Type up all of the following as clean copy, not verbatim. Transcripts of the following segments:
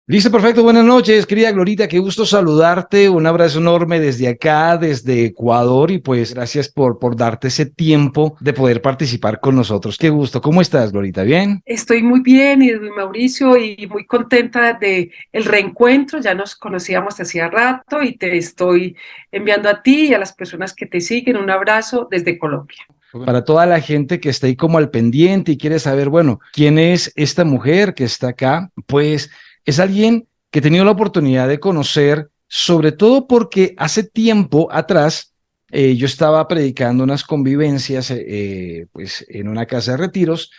Listo, perfecto. Buenas noches, querida Glorita. Qué gusto saludarte. Un abrazo enorme desde acá, desde Ecuador. Y pues gracias por darte ese tiempo de poder participar con nosotros. Qué gusto. ¿Cómo estás, Glorita? ¿Bien? Estoy muy bien, y Mauricio, y muy contenta de el reencuentro. Ya nos conocíamos hacía rato y te estoy enviando a ti y a las personas que te siguen un abrazo desde Colombia. Para toda la gente que está ahí como al pendiente y quiere saber, bueno, quién es esta mujer que está acá, pues es alguien que he tenido la oportunidad de conocer, sobre todo porque hace tiempo atrás yo estaba predicando unas convivencias pues en una casa de retiros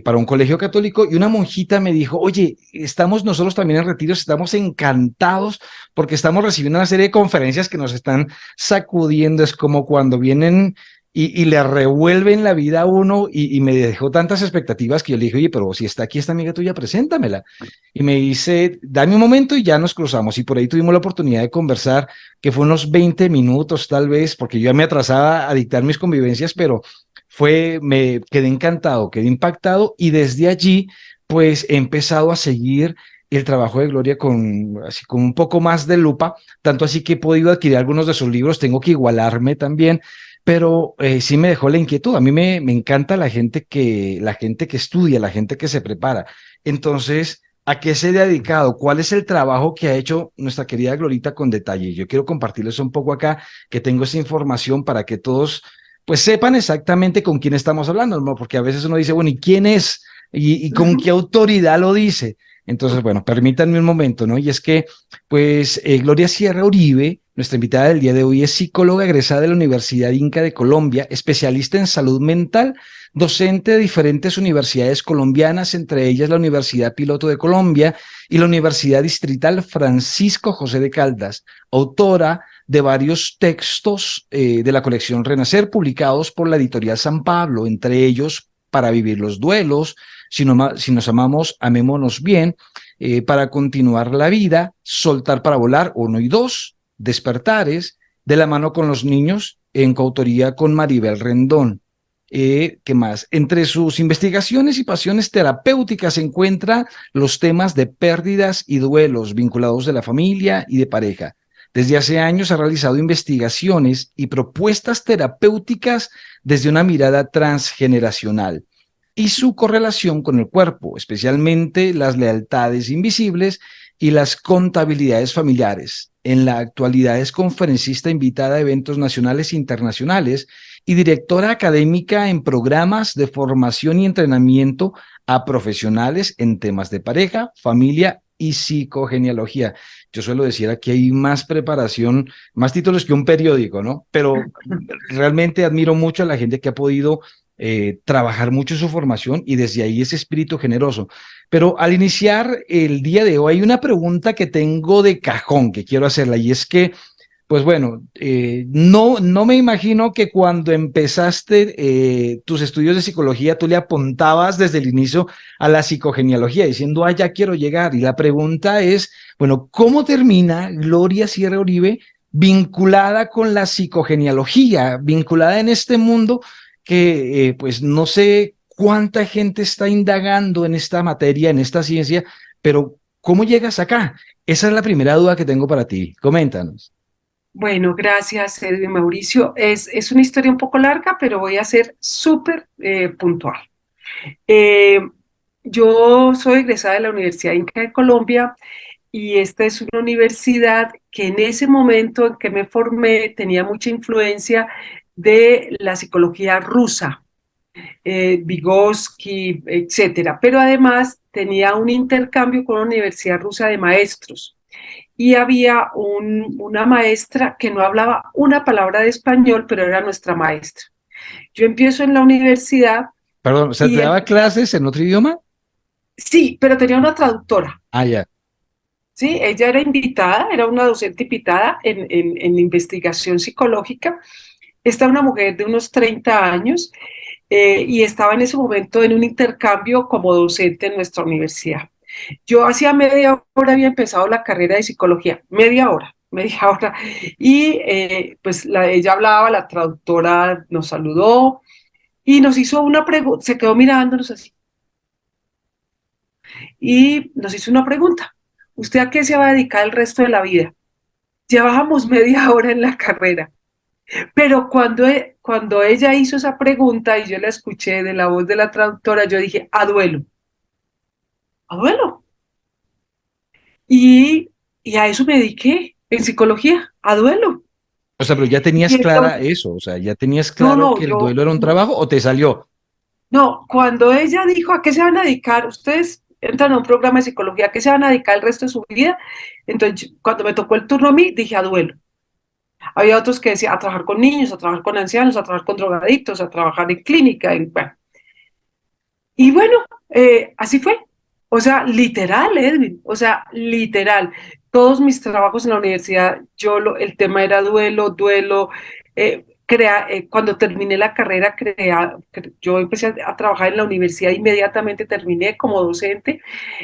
para un colegio católico y una monjita me dijo, oye, estamos nosotros también en retiros, estamos encantados porque estamos recibiendo una serie de conferencias que nos están sacudiendo, es como cuando vienen y le revuelven la vida a uno y me dejó tantas expectativas que yo le dije, oye, pero si está aquí esta amiga tuya, preséntamela. Y me dice, dame un momento y ya nos cruzamos. Y por ahí tuvimos la oportunidad de conversar, que fue unos 20 minutos tal vez, porque yo ya me atrasaba a dictar mis convivencias, pero me quedé encantado, quedé impactado y desde allí, pues he empezado a seguir el trabajo de Gloria con, así, con un poco más de lupa, tanto así que he podido adquirir algunos de sus libros, tengo que igualarme también, pero sí me dejó la inquietud. A mí me encanta la gente que estudia, la gente que se prepara. Entonces, ¿a qué se ha dedicado? ¿Cuál es el trabajo que ha hecho nuestra querida Glorita con detalle? Yo quiero compartirles un poco acá, que tengo esa información para que todos, pues, sepan exactamente con quién estamos hablando, ¿no? Porque a veces uno dice, bueno, ¿y quién es? ¿Y con qué autoridad lo dice? Entonces, bueno, permítanme un momento, ¿no? Y es que, pues, Gloria Sierra Uribe, nuestra invitada del día de hoy, es psicóloga egresada de la Universidad Inca de Colombia, especialista en salud mental, docente de diferentes universidades colombianas, entre ellas la Universidad Piloto de Colombia y la Universidad Distrital Francisco José de Caldas, autora de varios textos de la colección Renacer, publicados por la editorial San Pablo, entre ellos Para vivir los duelos, si nos amamos, amémonos bien, para continuar la vida, soltar para volar, uno y dos, despertares, de la mano con los niños, en coautoría con Maribel Rendón. ¿Qué más? Entre sus investigaciones y pasiones terapéuticas se encuentran los temas de pérdidas y duelos vinculados de la familia y de pareja. Desde hace años ha realizado investigaciones y propuestas terapéuticas desde una mirada transgeneracional y su correlación con el cuerpo, especialmente las lealtades invisibles y las contabilidades familiares. En la actualidad es conferencista invitada a eventos nacionales e internacionales y directora académica en programas de formación y entrenamiento a profesionales en temas de pareja, familia y psicogenealogía. Yo suelo decir, aquí hay más preparación, más títulos que un periódico, ¿no? Pero realmente admiro mucho a la gente que ha podido trabajar mucho su formación y desde ahí ese espíritu generoso. Pero al iniciar el día de hoy hay una pregunta que tengo de cajón que quiero hacerla y es que, pues bueno, no me imagino que cuando empezaste tus estudios de psicología tú le apuntabas desde el inicio a la psicogenealogía diciendo, ah, ya quiero llegar. Y la pregunta es, bueno, ¿cómo termina Gloria Sierra Uribe vinculada con la psicogenealogía, vinculada en este mundo que pues no sé cuánta gente está indagando en esta materia, en esta ciencia, pero ¿cómo llegas acá? Esa es la primera duda que tengo para ti. Coméntanos. Bueno, gracias, Edwin Mauricio. Es una historia un poco larga, pero voy a ser súper puntual. Eh, yo soy egresada de la Universidad Inca de Colombia y esta es una universidad que en ese momento en que me formé tenía mucha influencia de la psicología rusa, Vygotsky, etcétera, pero además tenía un intercambio con la Universidad Rusa de maestros y había una maestra que no hablaba una palabra de español, pero era nuestra maestra. Yo empiezo en la universidad Perdón, o sea, ¿te y daba clases en otro idioma? sí, pero tenía una traductora. Ah, ya. Sí, ella era invitada, era una docente invitada en investigación psicológica. Esta una mujer de unos 30 años y estaba en ese momento en un intercambio como docente en nuestra universidad. Yo hacía media hora había empezado la carrera de psicología, media hora, y pues ella hablaba, la traductora nos saludó y nos hizo una pregunta, se quedó mirándonos así y nos hizo una pregunta. ¿usted a qué se va a dedicar el resto de la vida? Llevábamos media hora en la carrera, pero cuando ella hizo esa pregunta y yo la escuché de la voz de la traductora, yo dije, a duelo. Y, y a eso me dediqué en psicología, a duelo. O sea, pero ya Y tenías clara entonces, eso, o sea, ya tenías no, claro no, que el duelo era un trabajo o te salió. no, cuando ella dijo a qué se van a dedicar, ustedes entran a un programa de psicología, ¿a qué se van a dedicar el resto de su vida? Entonces, cuando me tocó el turno a mí, dije a duelo. Había otros que decían a trabajar con niños, a trabajar con ancianos, a trabajar con drogadictos, a trabajar en clínica, bueno. Y bueno, así fue. O sea, literal, Edwin, o sea, literal. Todos mis trabajos en la universidad, el tema era duelo, duelo. Cuando terminé la carrera, yo empecé a trabajar en la universidad, inmediatamente terminé como docente.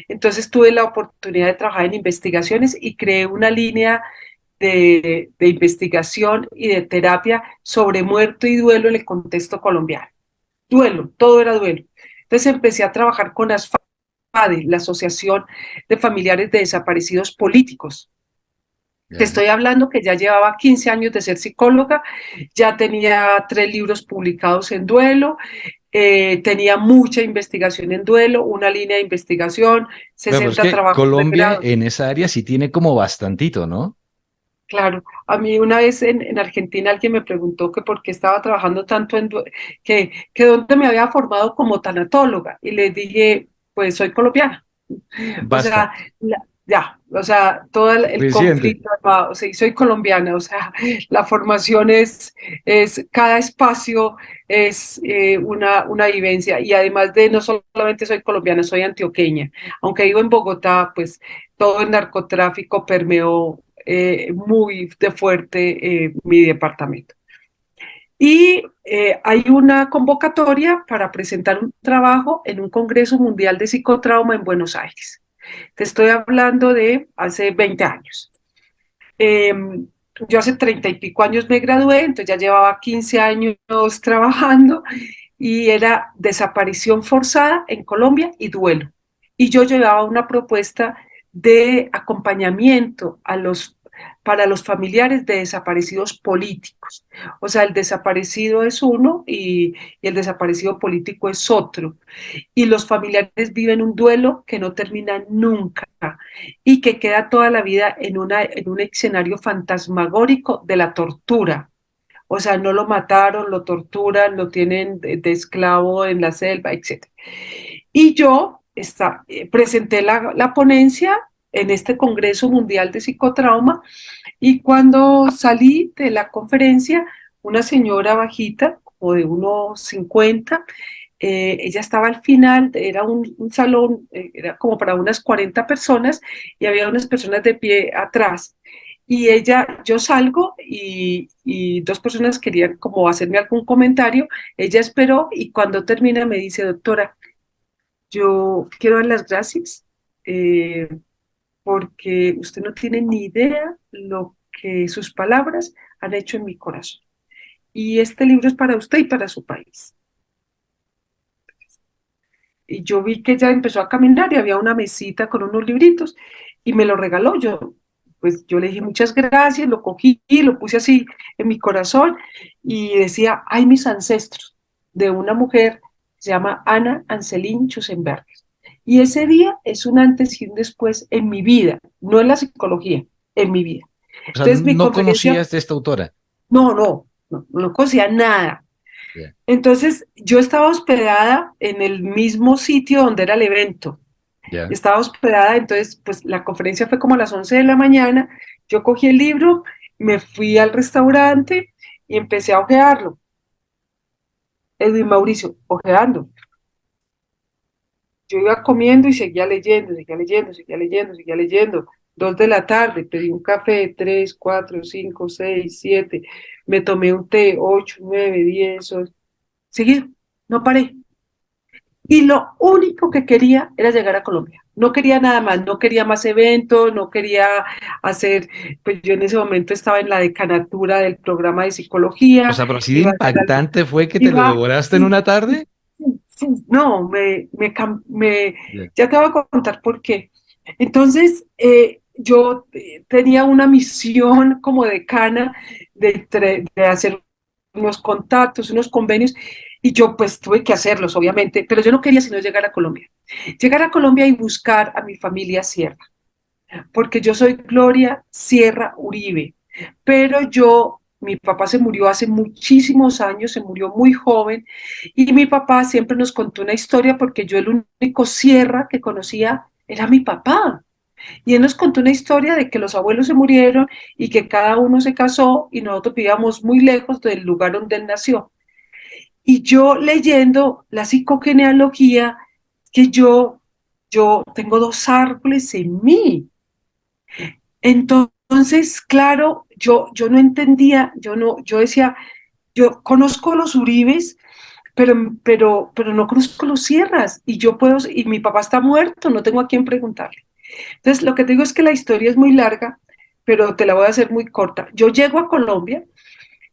Entonces tuve la oportunidad de trabajar en investigaciones y creé una línea de investigación y de terapia sobre muerto y duelo en el contexto colombiano. Duelo, todo era duelo. Entonces empecé a trabajar con ASFADE, la Asociación de Familiares de Desaparecidos Políticos. Te Ya. estoy hablando que ya llevaba 15 años de ser psicóloga, ya tenía 3 libros publicados en duelo, tenía mucha investigación en duelo, una línea de investigación, Bueno, pero es 60 que trabajos de Colombia grado. en esa área sí tiene como bastantito, ¿no? Claro, a mí una vez en Argentina alguien me preguntó que por qué estaba trabajando tanto que dónde me había formado como tanatóloga y le dije, pues soy colombiana. O Basta, sea, ya, o sea, todo el suficiente. conflicto armado, sí, soy colombiana, o sea, la formación cada espacio es una vivencia y además de no solamente soy colombiana, soy antioqueña, aunque vivo en Bogotá, pues todo el narcotráfico permeó muy de fuerte mi departamento. Y hay una convocatoria para presentar un trabajo en un Congreso Mundial de Psicotrauma en Buenos Aires. Te estoy hablando de hace 20 años. Eh, yo hace 30 y pico años me gradué, entonces ya llevaba 15 años trabajando y era desaparición forzada en Colombia y duelo. Y yo llevaba una propuesta de acompañamiento para los familiares de desaparecidos políticos. O sea, el desaparecido es uno y el desaparecido político es otro. Y los familiares viven un duelo que no termina nunca y que queda toda la vida en un escenario fantasmagórico de la tortura. O sea, no lo mataron, lo torturan, lo tienen de esclavo en la selva, etc. Y yo presenté la ponencia en este Congreso Mundial de Psicotrauma y cuando salí de la conferencia, una señora bajita, como de unos 50, ella estaba al final, era un salón, era como para unas 40 personas y había unas personas de pie atrás. Y yo salgo y 2 personas querían como hacerme algún comentario, ella esperó y cuando termina me dice, doctora, yo quiero dar las gracias eh, porque usted no tiene ni idea lo que sus palabras han hecho en mi corazón. Y este libro es para usted y para su país. Y yo vi que ella empezó a caminar y había una mesita con unos libritos y me lo regaló. Pues yo le dije muchas gracias, lo cogí, lo puse así en mi corazón y decía, ay, mis ancestros, de una mujer que se llama Ana Anselin Schusenberger. Y ese día es un antes y un después en mi vida, no en la psicología, en mi vida. O sea, Entonces mi no conferencia, conocías de esta autora. no conocía nada. Ya, Entonces yo estaba hospedada en el mismo sitio donde era el evento. ya. Estaba hospedada, entonces pues la conferencia fue como a las 11 de la mañana. Yo cogí el libro, me fui al restaurante y empecé a hojearlo. Edwin Mauricio, hojeando. Yo iba comiendo y seguía leyendo, seguía leyendo, seguía leyendo, seguía leyendo. 2 de la tarde, pedí un café, 3, 4, 5, 6, 7. Me tomé un té, 8, 9, 10. Seguí, no paré. Y lo único que quería era llegar a Colombia. No quería nada más, no quería más eventos, no quería hacer, pues yo en ese momento estaba en la decanatura del programa de O psicología, sea, pero así de iba a hacer algo, impactante fue que te lo iba, devoraste en sí, una tarde. sí, sí, no, Ya. ya te voy a contar por qué. Entonces, yo tenía una misión como decana de hacer unos contactos, unos convenios, y yo pues tuve que hacerlos, obviamente, pero yo no quería sino llegar a Colombia. Llegar a Colombia y buscar a mi familia Sierra, porque yo soy Gloria Sierra Uribe, pero mi papá se murió hace muchísimos años, se murió muy joven, y mi papá siempre nos contó una historia porque yo el único Sierra que conocía era mi papá. Y él nos contó una historia de que los abuelos se murieron y que cada uno se casó y nosotros vivíamos muy lejos del lugar donde él nació. Y yo leyendo la psicogenealogía, que yo tengo dos árboles en mí. Entonces, claro, yo no entendía, yo decía, yo conozco los Uribes, pero no conozco los Sierras y yo puedo, y mi papá está muerto, no tengo a quién preguntarle. Entonces, lo que te digo es que la historia es muy larga, pero te la voy a hacer muy corta. Yo llego a Colombia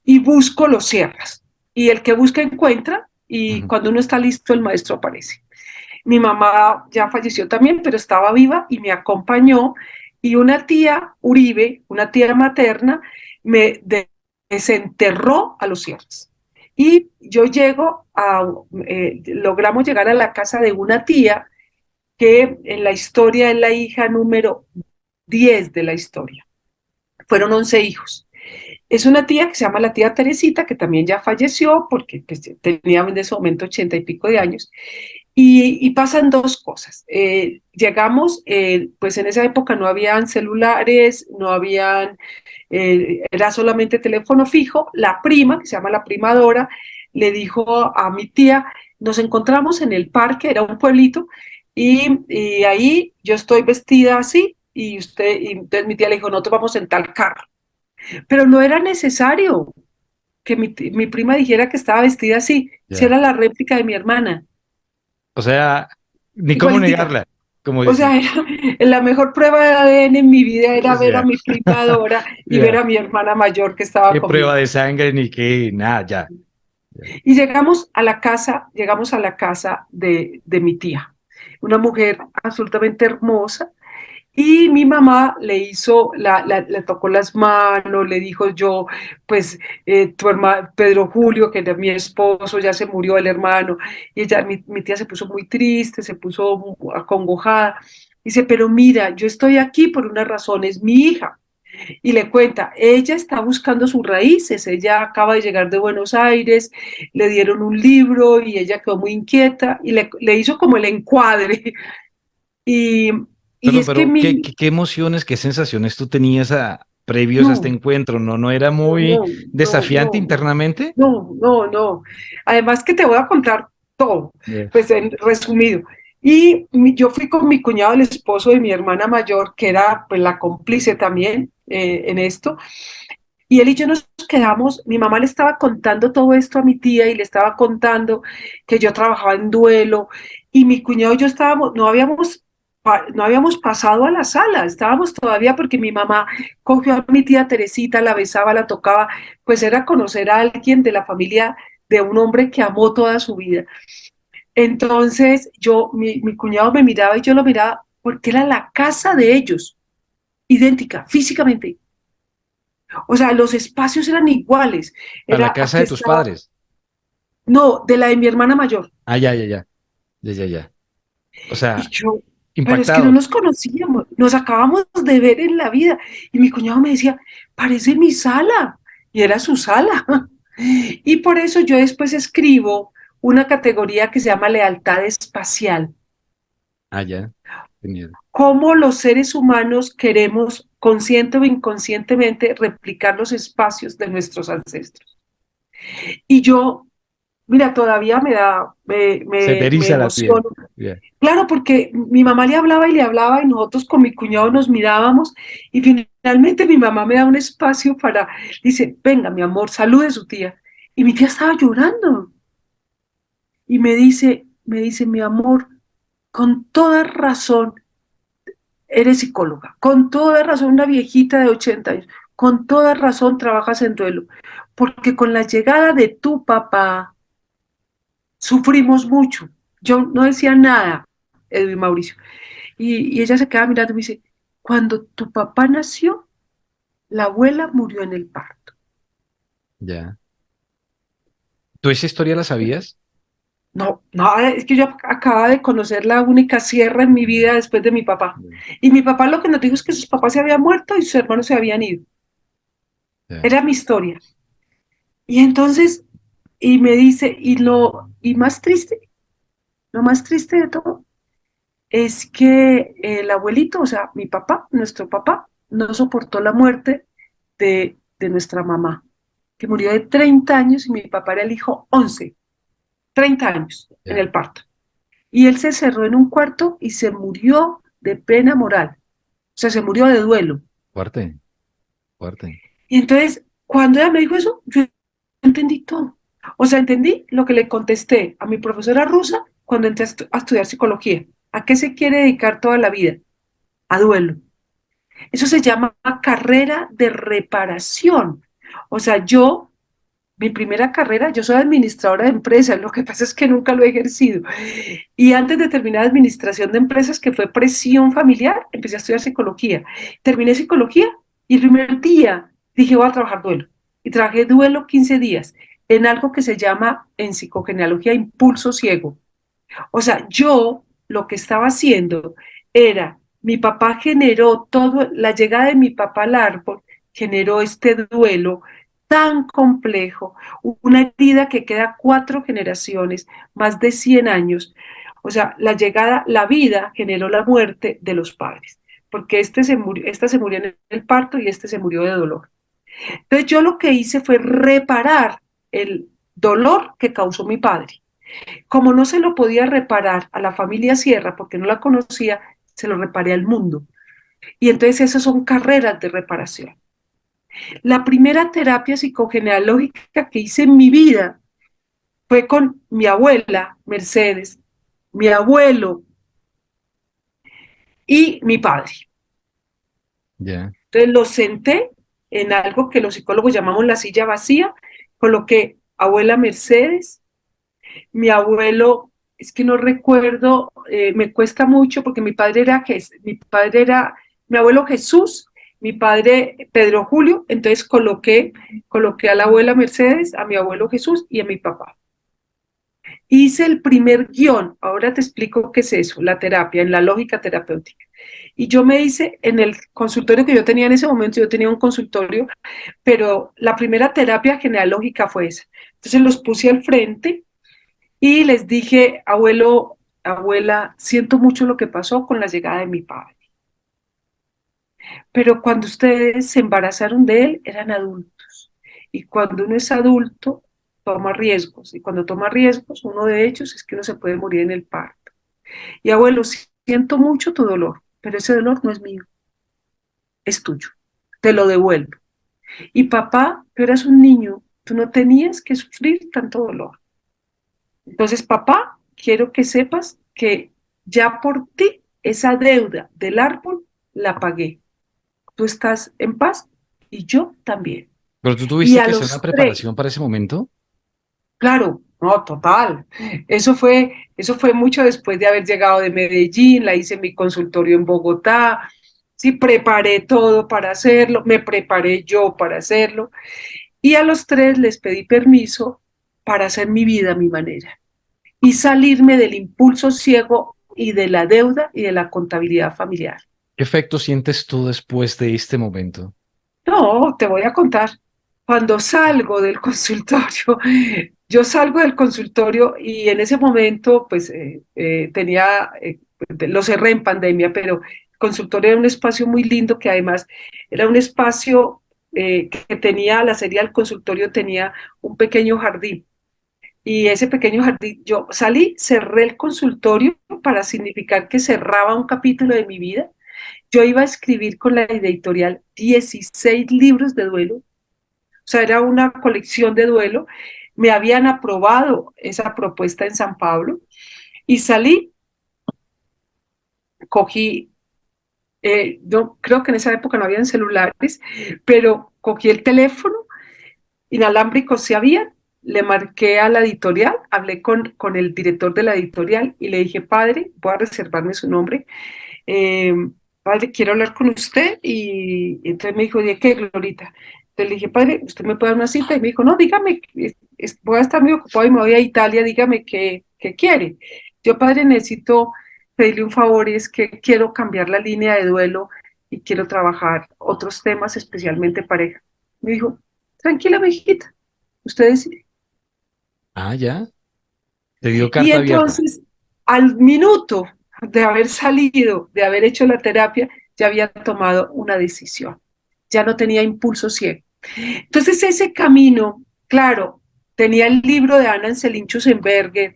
y busco los sierras, y el que busca encuentra, y Ujú. cuando uno está listo, el maestro aparece. Mi mamá ya falleció también, pero estaba viva y me acompañó, y una tía Uribe, una tía materna, me desenterró a los sierras. Y yo logramos llegar a la casa de una tía que en la historia es la hija número 10 de la historia. Fueron 11 hijos. Es una tía que se llama la tía Teresita, que también ya falleció porque pues, tenía en ese momento 80 y pico de años. Y pasan dos cosas. Llegamos, pues en esa época no habían celulares, no habían, era solamente teléfono fijo. La prima, que se llama la primadora, le dijo a mi tía, nos encontramos en el parque, era un pueblito, y ahí yo estoy vestida así, y entonces mi tía le dijo, nosotros vamos en tal carro. Pero no era necesario que mi prima dijera que estaba vestida así, si Ya. era la réplica de mi hermana, O sea, ni cómo igualitica. negarla, como O sea, dicen. la mejor prueba de ADN en mi vida era ver a Ya, mi prima Dora y ver ya. a mi hermana mayor que estaba Qué conmigo. prueba de sangre ni qué, nada, ya. Ya. Y llegamos a la casa de mi tía, una mujer absolutamente hermosa. Y mi mamá le hizo, le tocó las manos, le dijo yo, pues tu hermano, Pedro Julio, que era mi esposo, ya se murió el hermano. Y mi tía se puso muy triste, se puso acongojada. Dice, pero mira, yo estoy aquí por una razón, es mi hija. Y le cuenta, ella está buscando sus raíces, ella acaba de llegar de Buenos Aires, le dieron un libro y ella quedó muy inquieta y le hizo como el encuadre. Y, y Perdón, es que pero ¿qué emociones, qué sensaciones tú tenías previos a este no, encuentro? ¿No era muy no, no, desafiante no, internamente? no, no, no. Además que te voy a contar todo, Ya. pues en resumido. Yo fui con mi cuñado, el esposo de mi hermana mayor, que era pues la cómplice también en esto, y él y yo nos quedamos, mi mamá le estaba contando todo esto a mi tía y le estaba contando que yo trabajaba en duelo, y mi cuñado y yo estábamos, no habíamos pasado a la sala, estábamos todavía porque mi mamá cogió a mi tía Teresita, la besaba, la tocaba, pues era conocer a alguien de la familia de un hombre que amó toda su vida. Entonces mi cuñado me miraba y yo lo miraba porque era la casa de ellos, idéntica, físicamente. O sea, los espacios eran iguales. A la Era, casa aquí de tus estaba, padres. no, de la de mi hermana mayor. Ah, ya, ya, ya. Ya, ya, ya. O Y sea, yo, pero es que no impactado. nos conocíamos, nos acabamos de ver en la vida. Y mi cuñado me decía, parece mi sala. Y era su sala. Y por eso yo después escribo una categoría que se llama lealtad espacial. Ah, ya. Genial. Cómo los seres humanos queremos, consciente o inconscientemente, replicar los espacios de nuestros ancestros. Y yo, mira, todavía Se te me eriza la piel. emociono. Ya. Claro, porque mi mamá le hablaba y nosotros con mi cuñado nos mirábamos, y finalmente mi mamá me da un espacio dice, venga, mi amor, salude a su tía. Y mi tía estaba llorando y me dice, mi amor, con toda razón, eres psicóloga, con toda razón, una viejita de 80 años, con toda razón trabajas en duelo, porque con la llegada de tu papá sufrimos mucho. Yo no decía nada, Edwin Mauricio. Y ella se queda mirando y me dice, cuando tu papá nació, la abuela murió en el parto. Ya. ¿Tú esa historia la sabías? No, no, es que yo acababa de conocer la única sierra en mi vida después de mi papá. Ya. Y mi papá lo que nos dijo es que sus papás se habían muerto y sus hermanos se habían ido. Ya. Era mi historia. Y entonces, y me dice, y más triste, lo más triste de todo, es que el abuelito, o sea, mi papá, nuestro papá, no soportó la muerte de nuestra mamá, que murió de 30 años y mi papá era el hijo 11, 30 años en Ya. el parto. Y él se cerró en un cuarto y se murió de pena moral, o sea, se murió de duelo. Fuerte, fuerte. Y entonces, cuando ella me dijo eso, yo entendí todo. O sea, entendí lo que le contesté a mi profesora rusa cuando entré a estudiar psicología. ¿A qué se quiere dedicar toda la vida? A duelo. Eso se llama carrera de reparación. O sea, mi primera carrera, yo soy administradora de empresas, lo que pasa es que nunca lo he ejercido. Y antes de terminar administración de empresas, que fue presión familiar, empecé a estudiar psicología. Terminé psicología y el primer día dije, voy a trabajar duelo. Y trabajé duelo 15 días en algo que se llama en psicogenealogía impulso ciego. O sea, yo lo que estaba haciendo era, mi papá generó todo, la llegada de mi papá al árbol generó este duelo tan complejo, una herida que queda 4 generaciones, más de 100 años. O sea, la llegada, la vida generó la muerte de los padres, porque esta se murió en el parto y este se murió de dolor. Entonces yo lo que hice fue reparar el dolor que causó mi padre. Como no se lo podía reparar a la familia Sierra porque no la conocía, se lo reparé al mundo. Y entonces esas son carreras de reparación. La primera terapia psicogenealógica que hice en mi vida fue con mi abuela, Mercedes, mi abuelo y mi padre. Ya. Entonces los senté en algo que los psicólogos llamamos la silla vacía, coloqué abuela Mercedes, mi abuelo, es que no recuerdo, me cuesta mucho porque mi abuelo Jesús, mi padre Pedro Julio, entonces coloqué a la abuela Mercedes, a mi abuelo Jesús y a mi papá. Hice el primer guión, ahora te explico qué es eso, la terapia, en la lógica terapéutica. Y yo me hice en el consultorio que yo tenía en ese momento, yo tenía un consultorio, pero la primera terapia genealógica fue esa. Entonces los puse al frente y les dije, abuelo, abuela, siento mucho lo que pasó con la llegada de mi padre. Pero cuando ustedes se embarazaron de él, eran adultos. Y cuando uno es adulto, toma riesgos. Y cuando toma riesgos, uno de ellos es que uno se puede morir en el parto. Y abuelo, siento mucho tu dolor, pero ese dolor no es mío, es tuyo. Te lo devuelvo. Y papá, tú eras un niño, tú no tenías que sufrir tanto dolor. Entonces, papá, quiero que sepas que ya por ti esa deuda del árbol la pagué. Tú estás en paz y yo también. Pero tú Y tuviste a que hacer una los tres, preparación para ese momento. claro, no, total. Eso fue mucho después de haber llegado de Medellín, la hice en mi consultorio en Bogotá, sí, preparé todo para hacerlo, me preparé yo para hacerlo. Y a los tres les pedí permiso para hacer mi vida a mi manera y salirme del impulso ciego y de la deuda y de la contabilidad familiar. ¿Qué efecto sientes tú después de este momento? No, te voy a contar. Cuando salgo del consultorio, yo salgo del consultorio y en ese momento, pues lo cerré en pandemia, pero el consultorio era un espacio muy lindo que además era un espacio que tenía, la serie del consultorio tenía un pequeño jardín. Y ese pequeño jardín, yo salí, cerré el consultorio para significar que cerraba un capítulo de mi vida. Yo iba a escribir con la editorial 16 libros de duelo, o sea, era una colección de duelo. Me habían aprobado esa propuesta en San Pablo y salí, cogí, yo creo que en esa época no habían celulares, pero cogí el teléfono, inalámbricos sí había, le marqué a la editorial, hablé con el director de la editorial y le dije, padre, voy a reservarme su nombre, eh, padre, quiero hablar con usted, y entonces me dijo, ¿de qué, Glorita? Entonces le dije, padre, ¿usted me puede dar una cita? Y me dijo, no, dígame, voy a estar muy ocupado y me voy a Italia, dígame qué quiere. Yo, padre, necesito pedirle un favor, y es que quiero cambiar la línea de duelo y quiero trabajar otros temas, especialmente pareja. Me dijo, tranquila, mijita, usted decide. Ah, ya. Te dio Y carta abierta. entonces, al minuto de haber salido, de haber hecho la terapia, ya había tomado una decisión. Ya no tenía impulso ciego. Entonces, ese camino, claro, tenía el libro de Anna Anselin Schussenberger,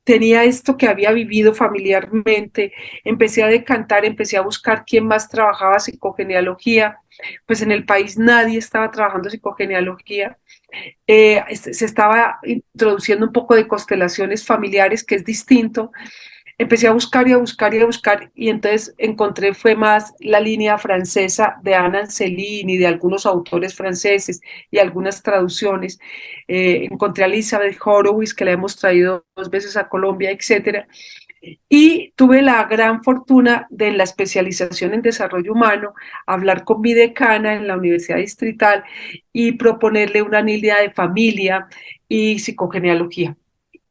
tenía esto que había vivido familiarmente, empecé a decantar, empecé a buscar quién más trabajaba psicogenealogía, pues en el país nadie estaba trabajando psicogenealogía. Se estaba introduciendo un poco de constelaciones familiares, que es distinto. Empecé a buscar y a buscar y a buscar, y entonces encontré fue más la línea francesa de Anna Anselin y de algunos autores franceses y algunas traducciones. Encontré a Elizabeth Horowitz, que la hemos traído 2 veces a Colombia, etcétera. Y tuve la gran fortuna de la especialización en desarrollo humano, hablar con mi decana en la Universidad Distrital y proponerle una línea de familia y psicogenealogía,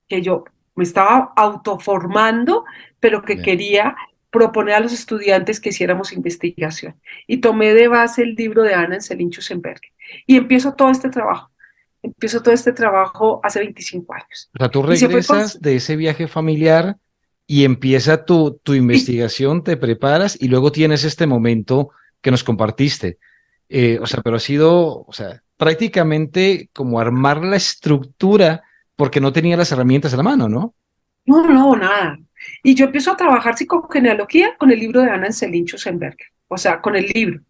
que yo me estaba autoformando, pero que Ya. quería proponer a los estudiantes que hiciéramos investigación. Y tomé de base el libro de Anna Anselin Schussenberg. Y empiezo todo este trabajo. Empiezo todo este trabajo hace 25 años. O sea, tú Y se fue con... regresas de ese viaje familiar y empieza tu Sí, investigación, te preparas y luego tienes este momento que nos compartiste. O sea, pero ha sido, o sea, prácticamente como armar la estructura porque no tenía las herramientas a la mano, ¿no? no, no, nada. Y yo empiezo a trabajar psicogenealogía con el libro de Anna Anselin Schussenberg. O sea, con el libro.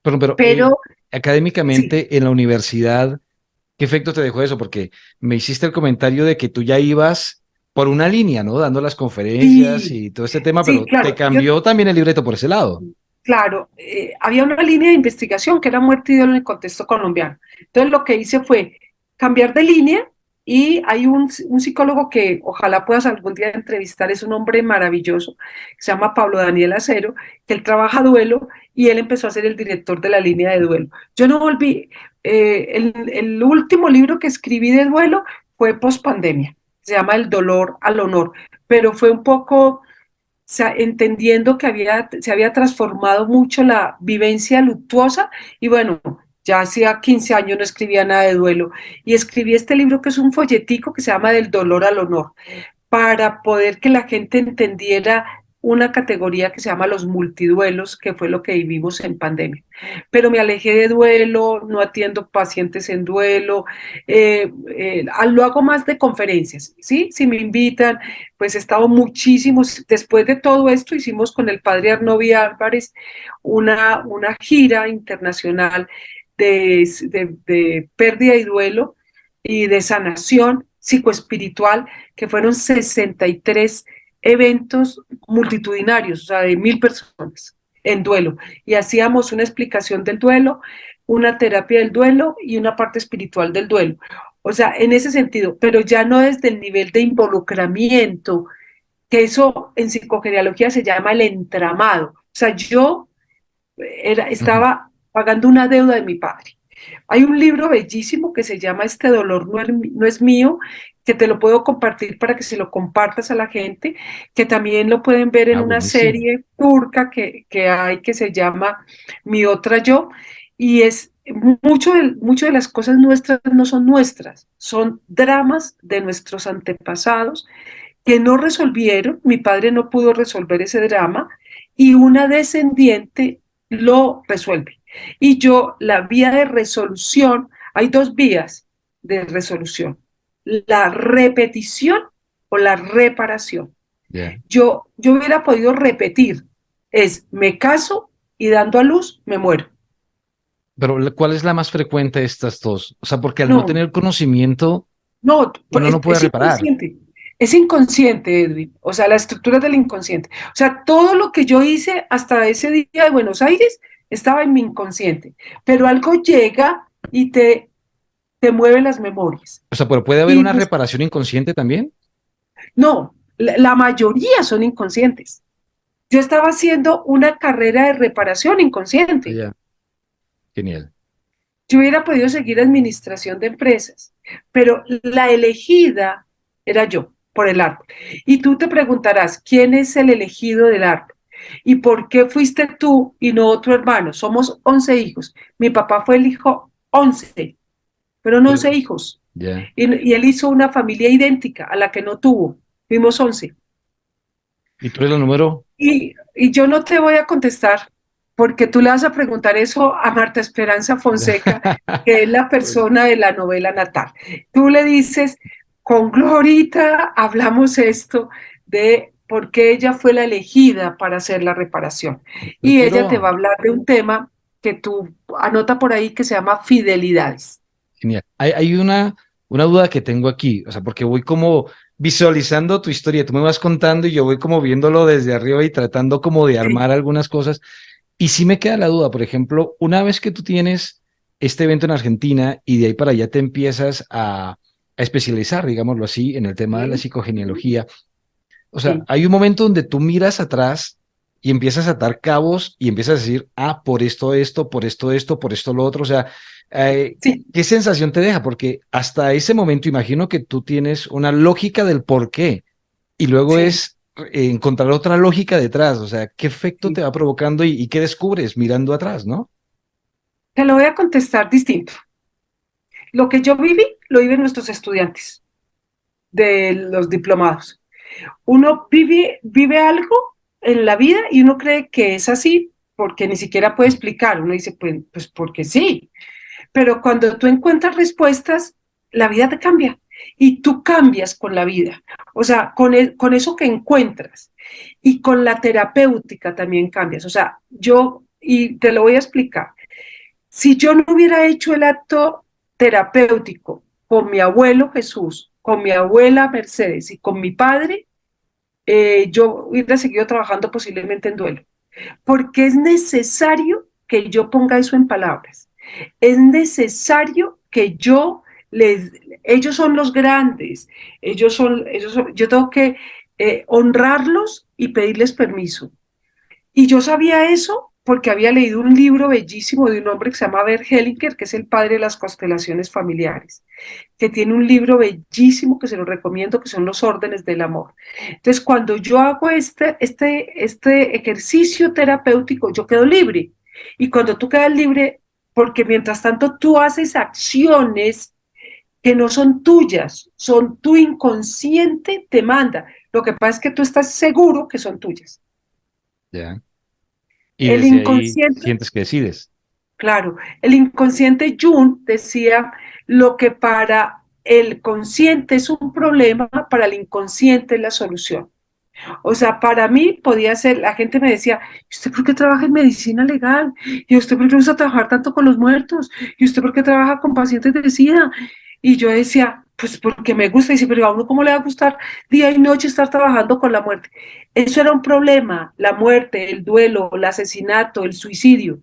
Pero Pero sí, académicamente en la universidad, ¿qué efecto te dejó eso? Porque me hiciste el comentario de que tú ya ibas por una línea, ¿no? Dando las conferencias sí, y todo este tema, sí, pero te claro. cambió también el libreto por ese lado. Claro, había una línea de investigación que era muerte y duelo en el contexto colombiano. Entonces lo que hice fue cambiar de línea, y hay un psicólogo que ojalá puedas algún día entrevistar, es un hombre maravilloso, que se llama Pablo Daniel Acero, que él trabaja duelo, y él empezó a ser el director de la línea de duelo. Yo no volví, el último libro que escribí de duelo fue post pandemia, se llama El dolor al honor, pero fue un poco entendiendo que se había transformado mucho la vivencia luctuosa, y bueno, ya hacía 15 años no escribía nada de duelo, y escribí este libro que es un folletico que se llama Del dolor al honor, para poder que la gente entendiera una categoría que se llama los multiduelos, que fue lo que vivimos en pandemia. Pero me alejé de duelo, no atiendo pacientes en duelo, lo hago más de conferencias, ¿sí? Si me invitan, pues he estado muchísimos, después de todo esto hicimos con el padre Arnovi Álvarez una gira internacional de pérdida y duelo y de sanación psicoespiritual, que fueron 63 eventos multitudinarios, o sea, de 1000 personas en duelo. Y hacíamos una explicación del duelo, una terapia del duelo y una parte espiritual del duelo. O sea, en ese sentido, pero ya no desde el nivel de involucramiento, que eso en psicogenealogía se llama el entramado. O sea, yo Ujú. estaba pagando una deuda de mi padre. Hay un libro bellísimo que se llama Este dolor no es mío, que te lo puedo compartir para que se lo compartas a la gente, que también lo pueden ver en Ah, una buenísimo. serie turca que hay, que se llama Mi otra yo, y es mucho de las cosas nuestras no son nuestras, son dramas de nuestros antepasados que no resolvieron, mi padre no pudo resolver ese drama, y una descendiente lo resuelve. Y yo, la vía de resolución, hay 2 vías de resolución: la repetición o la reparación. Ya. Yo hubiera podido repetir, es me caso y dando a luz me muero. Pero ¿cuál es la más frecuente de estas dos? O sea, porque al no No, tener conocimiento, no, uno no puede es reparar. inconsciente. Es inconsciente, Edwin. O sea, la estructura del inconsciente. O sea, todo lo que yo hice hasta ese día de Buenos Aires estaba en mi inconsciente. Pero algo llega y te mueve las memorias. O sea, pero puede haber Y una pues, reparación inconsciente también. no, la mayoría son inconscientes. Yo estaba haciendo una carrera de reparación inconsciente. Ya, genial. Yo hubiera podido seguir administración de empresas, pero la elegida era yo, por el árbol. Y tú te preguntarás, ¿quién es el elegido del árbol? ¿Y por qué fuiste tú y no otro hermano? Somos 11 hijos. Mi papá fue el hijo 11, fueron Pero, 11 hijos. ya. Y él hizo una familia idéntica a la que no tuvo. Fuimos 11. ¿Y tú eres el número? Y yo no te voy a contestar porque tú le vas a preguntar eso a Marta Esperanza Fonseca, que es la Pues, persona de la novela natal. Tú le dices, con Glorita hablamos esto de por qué ella fue la elegida para hacer la reparación. yo Y ella te va a quiero, hablar de un tema que tú anota por ahí que se llama fidelidades. genial. Hay una duda que tengo aquí, o sea, porque voy como visualizando tu historia, tú me vas contando y yo voy como viéndolo desde arriba y tratando como de Sí, armar algunas cosas. Y sí me queda la duda, por ejemplo, una vez que tú tienes este evento en Argentina y de ahí para allá te empiezas a especializar, digámoslo así, en el tema de la sí, psicogenealogía. O sea, sí, hay un momento donde tú miras atrás y empiezas a atar cabos y empiezas a decir, ah, por esto esto, por esto esto, por esto lo otro. O sea, sí, ¿qué sensación te deja? Porque hasta ese momento imagino que tú tienes una lógica del por qué y luego sí, es encontrar otra lógica detrás. O sea, ¿qué efecto te sí. va provocando y qué descubres mirando atrás, ¿no? Te lo voy a contestar distinto. Lo que yo viví, lo viven nuestros estudiantes de los diplomados. Uno vive algo en la vida y uno cree que es así porque ni siquiera puede explicar. Uno dice, pues porque sí. Pero cuando tú encuentras respuestas, la vida te cambia y tú cambias con la vida. O sea, con eso que encuentras y con la terapéutica también cambias. O sea, y te lo voy a explicar. Si yo no hubiera hecho el acto terapéutico con mi abuelo Jesús, con mi abuela Mercedes y con mi padre, yo hubiera seguido trabajando posiblemente en duelo, porque es necesario que yo ponga eso en palabras. Es necesario que ellos son los grandes, yo tengo que honrarlos y pedirles permiso. Y yo sabía eso porque había leído un libro bellísimo de un hombre que se llama Bert Hellinger, que es el padre de las constelaciones familiares, que tiene un libro bellísimo que se lo recomiendo, que son los órdenes del amor. Entonces, cuando yo hago este ejercicio terapéutico, yo quedo libre. Y cuando tú quedas libre, porque mientras tanto tú haces acciones que no son tuyas, son tu inconsciente te manda. Lo que pasa es que tú estás seguro que son tuyas. Ya. Y El desde ahí inconsciente, sientes que decides. claro, el inconsciente Jung decía lo que para el consciente es un problema, para el inconsciente es la solución. O sea, para mí podía ser, la gente me decía, ¿y usted por qué trabaja en medicina legal? ¿Y usted por qué gusta trabajar tanto con los muertos? ¿Y usted por qué trabaja con pacientes de SIDA? Y yo decía, pues porque me gusta. Y dice, pero a uno cómo le va a gustar día y noche estar trabajando con la muerte. Eso era un problema, la muerte, el duelo, el asesinato, el suicidio,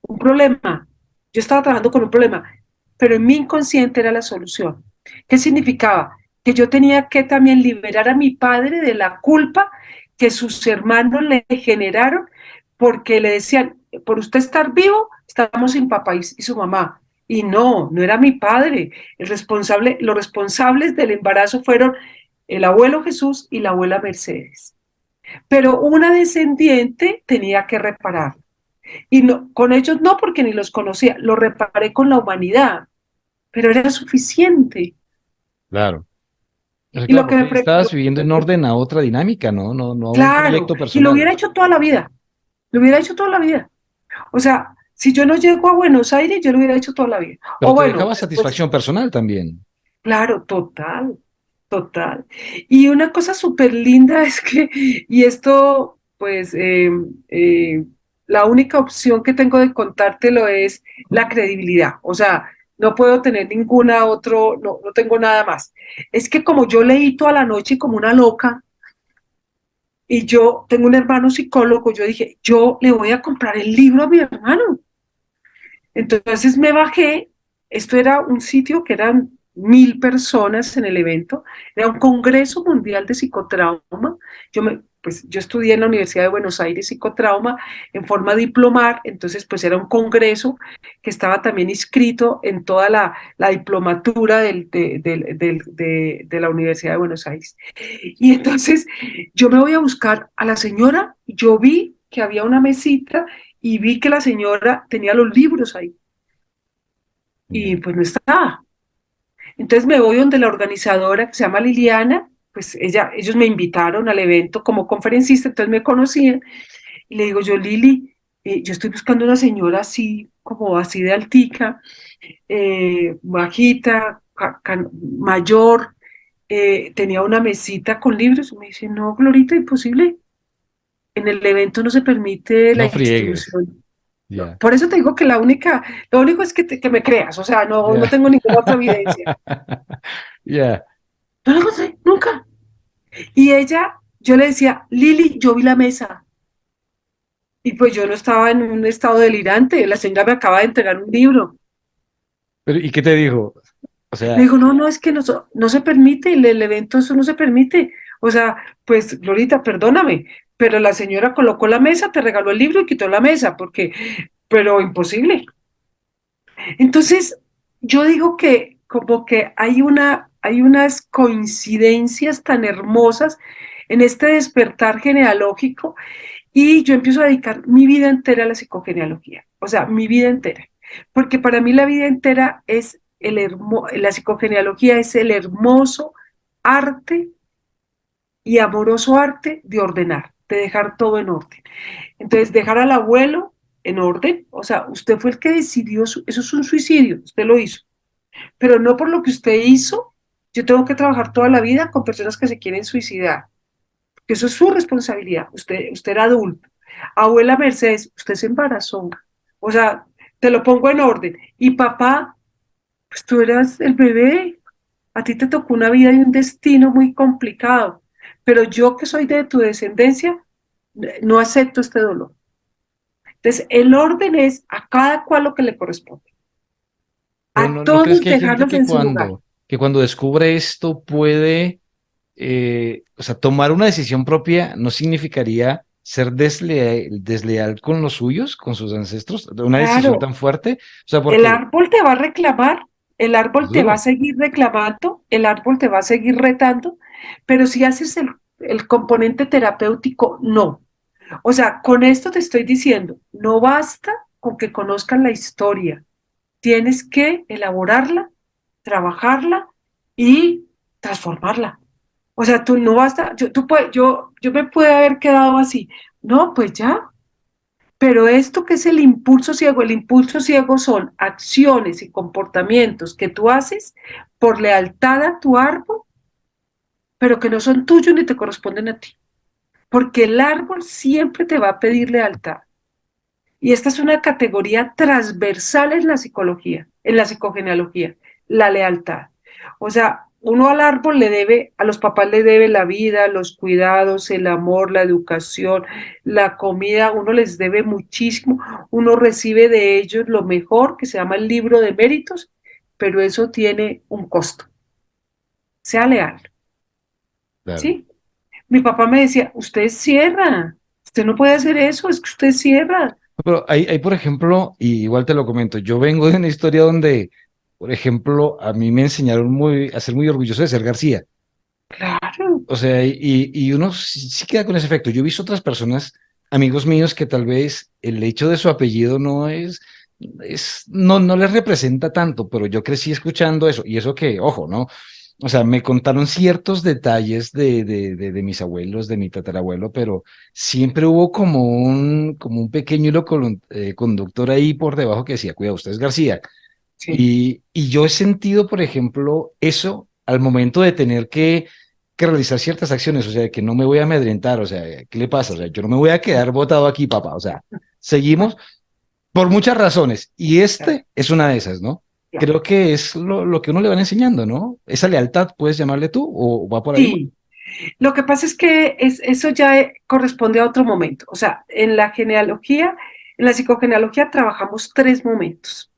un problema. Yo estaba trabajando con un problema, pero en mi inconsciente era la solución. ¿Qué significaba? Que yo tenía que también liberar a mi padre de la culpa que sus hermanos le generaron porque le decían, por usted estar vivo, estamos sin papá y su mamá. Y no, no era mi padre. Los responsables del embarazo fueron el abuelo Jesús y la abuela Mercedes. Pero una descendiente tenía que reparar. Y no, con ellos no, porque ni los conocía, lo reparé con la humanidad, pero era suficiente. Claro. O sea, Y claro, lo que porque estabas viviendo en orden a otra dinámica, ¿no? No, no a un claro, proyecto y lo personal. hubiera hecho toda la vida, lo hubiera hecho toda la vida. O sea, si yo no llego a Buenos Aires, yo lo hubiera hecho toda la vida. Pero O te bueno, dejaba después, satisfacción personal también. claro, total, total. Y una cosa súper linda es que, y esto, pues, la única opción que tengo de contártelo es la credibilidad. O sea, no puedo tener ninguna otro, no, no tengo nada más. Es que como yo leí toda la noche como una loca, y yo tengo un hermano psicólogo, yo dije, yo le voy a comprar el libro a mi hermano. Entonces me bajé, esto era un sitio que eran 1.000 personas en el evento, era un congreso mundial de psicotrauma, pues yo estudié en la Universidad de Buenos Aires psicotrauma en forma diplomar, entonces pues era un congreso que estaba también inscrito en toda la diplomatura de la Universidad de Buenos Aires. Y entonces yo me voy a buscar a la señora, yo vi que había una mesita y vi que la señora tenía los libros ahí y Ya. pues no estaba. Entonces me voy donde la organizadora que se llama Liliana, pues ellos me invitaron al evento como conferencista, entonces me conocían y le digo yo, Lili, yo estoy buscando una señora así, como así de altica, bajita, mayor, tenía una mesita con libros. Me dice, no, Glorita, imposible. En el evento no se permite la No friegues. distribución. No, Ya. por eso te digo que lo único es que me creas, o sea, no Ya. tengo ninguna otra evidencia. Ya. No lo encontré, nunca. Y ella, yo le decía, Lili, yo vi la mesa. Y pues yo no estaba en un estado delirante, la señora me acaba de entregar un libro. Pero, ¿y qué te dijo? O Me sea, dijo, no, no, es que no se permite, el evento eso no se permite. O sea, pues, Glorita, perdóname, pero la señora colocó la mesa, te regaló el libro y quitó la mesa, pero imposible. Entonces, yo digo que como que hay unas coincidencias tan hermosas en este despertar genealógico y yo empiezo a dedicar mi vida entera a la psicogenealogía, o sea, mi vida entera, porque para mí la vida entera es la psicogenealogía es el hermoso arte y amoroso arte de ordenar, de dejar todo en orden. Entonces, dejar al abuelo en orden, o sea, usted fue el que decidió, eso es un suicidio, usted lo hizo, pero no por lo que usted hizo, yo tengo que trabajar toda la vida con personas que se quieren suicidar, que eso es su responsabilidad, usted era adulto. Abuela Mercedes, usted se embarazó, o sea, te lo pongo en orden. Y papá, pues tú eras el bebé, a ti te tocó una vida y un destino muy complicado, pero yo que soy de tu descendencia, no acepto este dolor. Entonces, el orden es a cada cual lo que le corresponde, pero a ¿no crees todos que hay gente dejarlos en su lugar. que cuando descubre esto puede, o sea, tomar una decisión propia no significaría ser desleal con los suyos, con sus ancestros? Una decisión Claro, tan fuerte. O sea, el porque árbol te va a reclamar, el es árbol te va a duro. seguir reclamando, el árbol te va a seguir retando, pero si haces el componente terapéutico, no. O sea, con esto te estoy diciendo, no basta con que conozcan la historia, tienes que elaborarla, trabajarla y transformarla. O sea, tú no basta, yo me pude haber quedado así. No, pues ya, pero esto que es el impulso ciego son acciones y comportamientos que tú haces por lealtad a tu árbol, pero que no son tuyos ni te corresponden a ti. Porque el árbol siempre te va a pedir lealtad. Y esta es una categoría transversal en la psicología, en la psicogenealogía, la lealtad. O sea, uno al árbol le debe, a los papás le debe la vida, los cuidados, el amor, la educación, la comida, uno les debe muchísimo, uno recibe de ellos lo mejor que se llama el libro de méritos, pero eso tiene un costo. Sea leal, Claro. ¿sí? Mi papá me decía, usted cierra, usted no puede hacer eso, es que usted cierra. Pero hay, por ejemplo, y igual te lo comento, yo vengo de una historia donde, por ejemplo, a mí me enseñaron a ser muy orgulloso de ser García. Claro, O sea, y uno sí queda con ese efecto. Yo he visto otras personas, amigos míos, que tal vez el hecho de su apellido no les representa tanto, pero yo crecí escuchando eso, y eso que, ojo, ¿no? O sea, me contaron ciertos detalles de mis abuelos, de mi tatarabuelo, pero siempre hubo como un pequeño hilo conductor ahí por debajo que decía, cuidado, usted es García. sí. Y yo he sentido, por ejemplo, eso al momento de tener que realizar ciertas acciones, o sea, que no me voy a amedrentar, o sea, ¿qué le pasa? O sea, yo no me voy a quedar botado aquí, papá, o sea, seguimos por muchas razones, y Claro, este es una de esas, ¿no? claro. Creo que es lo que uno le van enseñando, ¿no? Esa lealtad, puedes llamarle tú, o va por ahí. Sí, lo que pasa es que eso ya corresponde a otro momento. O sea, en la genealogía, en la psicogenealogía trabajamos tres momentos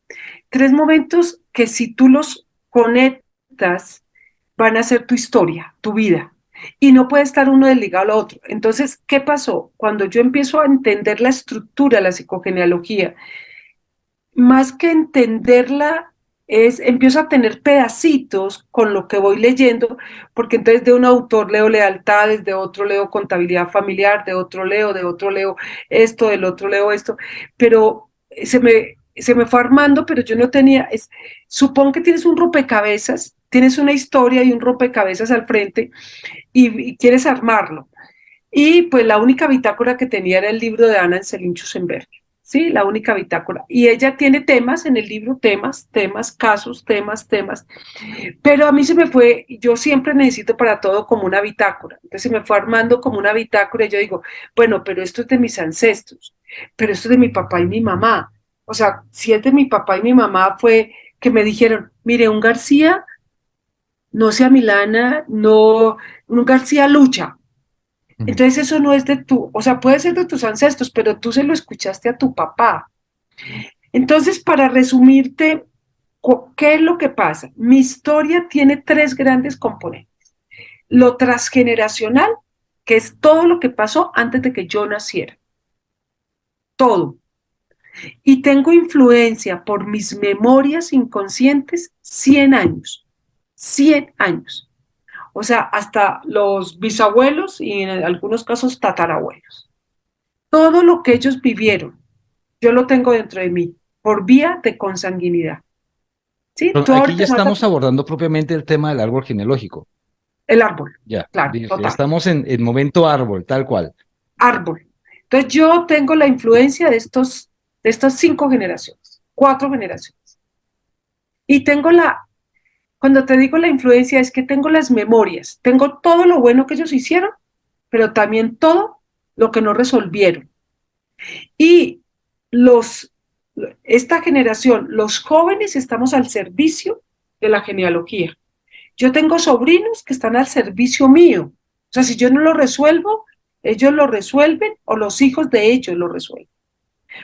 que si tú los conectas van a ser tu historia, tu vida. y no puede estar uno desligado al otro. Entonces, ¿qué pasó? Cuando yo empiezo a entender la estructura de la psicogenealogía, más que entenderla, empiezo a tener pedacitos con lo que voy leyendo, porque entonces de un autor leo lealtades, de otro leo contabilidad familiar, de otro leo esto, del otro leo esto, pero se me fue armando, pero yo no tenía, supongo que tienes un rompecabezas, tienes una historia y un rompecabezas al frente y quieres armarlo. Y pues la única bitácora que tenía era el libro de Anna Anselin Schussenberg, ¿sí? La única bitácora. Y ella tiene temas en el libro, temas, casos, temas. Pero a mí se me fue, yo siempre necesito para todo como una bitácora. Entonces se me fue armando como una bitácora y yo digo, bueno, pero esto es de mis ancestros, pero esto es de mi papá y mi mamá. O sea, si es de mi papá y mi mamá fue que me dijeron, mire, un García no sea Milana, no, un García lucha. Ujú. Entonces eso no es de tu, o sea, puede ser de tus ancestros, pero tú se lo escuchaste a tu papá. Entonces, para resumirte, ¿qué es lo que pasa? Mi historia tiene tres grandes componentes. Lo transgeneracional, que es todo lo que pasó antes de que yo naciera. Todo. Y tengo influencia por mis memorias inconscientes 100 años. 100 años. O sea, hasta los bisabuelos y en algunos casos tatarabuelos. Todo lo que ellos vivieron, yo lo tengo dentro de mí, por vía de consanguinidad. ¿Sí? Pero Tú aquí ya ahorita me vas a estamos abordando propiamente el tema del árbol genealógico. el árbol, Ya, claro, listo, ya total, estamos en momento árbol, tal cual. árbol. Entonces yo tengo la influencia de estas cinco generaciones, cuatro generaciones. Y tengo cuando te digo la influencia es que tengo las memorias, tengo todo lo bueno que ellos hicieron, pero también todo lo que no resolvieron. Y los, esta generación, los jóvenes, estamos al servicio de la genealogía. Yo tengo sobrinos que están al servicio mío. O sea, si yo no lo resuelvo, ellos lo resuelven o los hijos de ellos lo resuelven.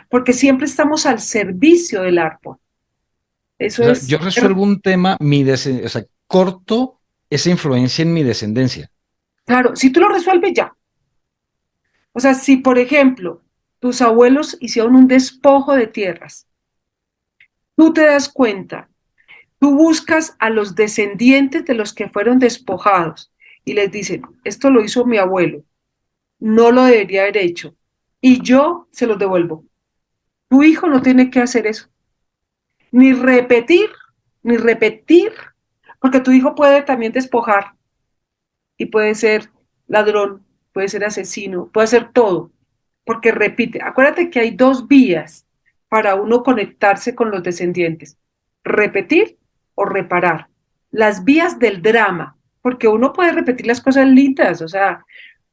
Porque siempre estamos al servicio del árbol. O Eso sea, yo es, resuelvo un tema, o sea, corto esa influencia en mi descendencia. claro, si tú lo resuelves ya. O sea, si por ejemplo tus abuelos hicieron un despojo de tierras, tú te das cuenta. Tú buscas a los descendientes de los que fueron despojados y les dicen, esto lo hizo mi abuelo, no lo debería haber hecho y yo se los devuelvo. Tu hijo no tiene que hacer eso, ni repetir, ni repetir, porque tu hijo puede también despojar y puede ser ladrón, puede ser asesino, puede hacer todo, porque repite. Acuérdate que hay dos vías para uno conectarse con los descendientes, repetir o reparar. Las vías del drama, porque uno puede repetir las cosas lindas, o sea,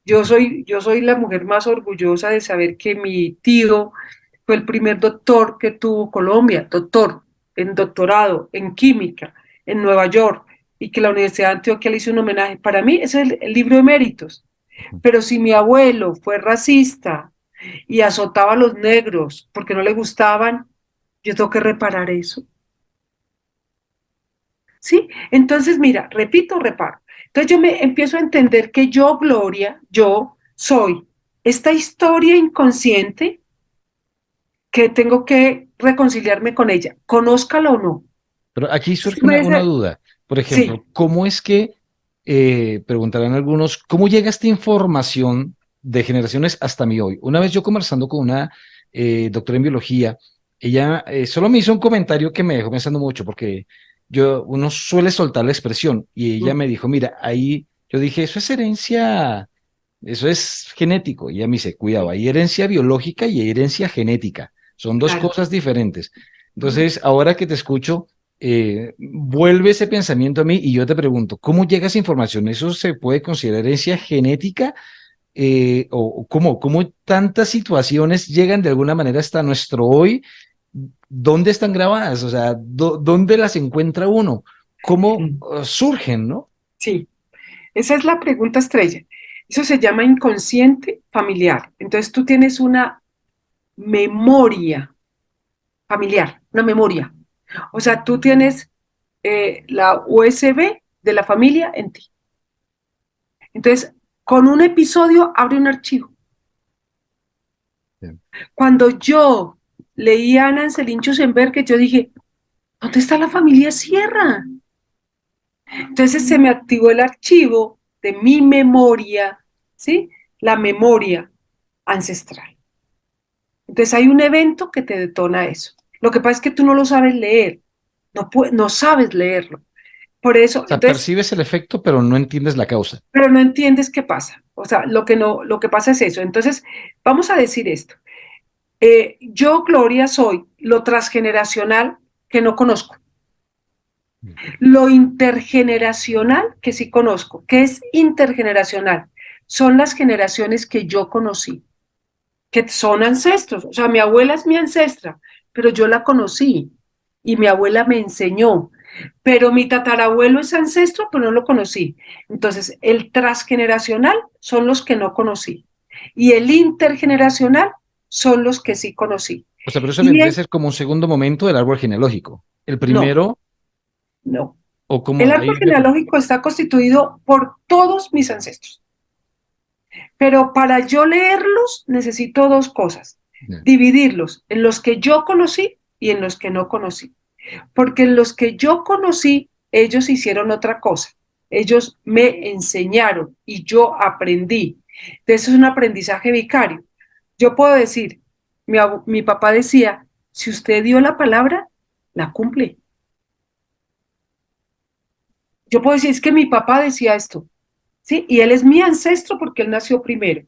yo soy la mujer más orgullosa de saber que mi tío fue el primer doctor que tuvo Colombia, doctor, en doctorado, en química, en Nueva York, y que la Universidad de Antioquia le hizo un homenaje. Para mí, ese es el libro de méritos. Pero si mi abuelo fue racista y azotaba a los negros porque no le gustaban, yo tengo que reparar eso. ¿Sí? Entonces, mira, repito, reparo. Entonces yo me empiezo a entender que yo, Gloria, yo soy esta historia inconsciente que tengo que reconciliarme con ella, conózcala o no. Pero aquí Es que surge me una dice, duda. Por sí, ejemplo, ¿cómo es que, preguntarán algunos, cómo llega esta información de generaciones hasta mí hoy? Una vez yo conversando con una doctora en biología, ella solo me hizo un comentario que me dejó pensando mucho, porque uno suele soltar la expresión, y ella me dijo, mira, ahí yo dije, eso es herencia, eso es genético. Y ella me dice, cuidado, hay herencia biológica y hay herencia genética. Son dos claro. cosas diferentes. Entonces, ahora que te escucho, vuelve ese pensamiento a mí y yo te pregunto, ¿cómo llega esa información? ¿Eso se puede considerar herencia genética? ¿O cómo tantas situaciones llegan de alguna manera hasta nuestro hoy? ¿Dónde están grabadas? O sea, ¿dónde las encuentra uno? ¿Cómo surgen, no? Sí, esa es la pregunta estrella. Eso se llama inconsciente familiar. Entonces tú tienes una memoria familiar, una memoria. O sea, tú tienes la USB de la familia en ti. Entonces, con un episodio abre un archivo. Bien. Cuando yo leí a Ana Ancelín Schussenberger, yo dije, ¿dónde está la familia Sierra? Entonces se me activó el archivo de mi memoria, ¿sí? La memoria ancestral. Entonces hay un evento que te detona eso. Lo que pasa es que tú no lo sabes leer, no sabes leerlo. Por eso, O sea, entonces, percibes el efecto, pero no entiendes la causa. pero no entiendes qué pasa. O sea, lo que pasa es eso. Entonces, vamos a decir esto. Yo, Gloria, soy lo transgeneracional que no conozco, Bien. lo intergeneracional que sí conozco. ¿Qué es intergeneracional? Son las generaciones que yo conocí, que son ancestros. O sea, mi abuela es mi ancestra, pero yo la conocí y mi abuela me enseñó. Pero mi tatarabuelo es ancestro, pero no lo conocí. Entonces, el transgeneracional son los que no conocí y el intergeneracional son los que sí conocí. O sea, pero eso Y vendría a él, ser como un segundo momento del árbol genealógico. El no, primero, no. o como El ahí árbol genealógico está constituido por todos mis ancestros, pero para yo leerlos necesito dos cosas, bien. dividirlos en los que yo conocí y en los que no conocí, porque en los que yo conocí, ellos hicieron otra cosa, ellos me enseñaron y yo aprendí. Eso es un aprendizaje vicario. Yo puedo decir, mi papá decía, si usted dio la palabra, la cumple. Yo puedo decir, es que mi papá decía esto, ¿sí? Y él es mi ancestro porque él nació primero.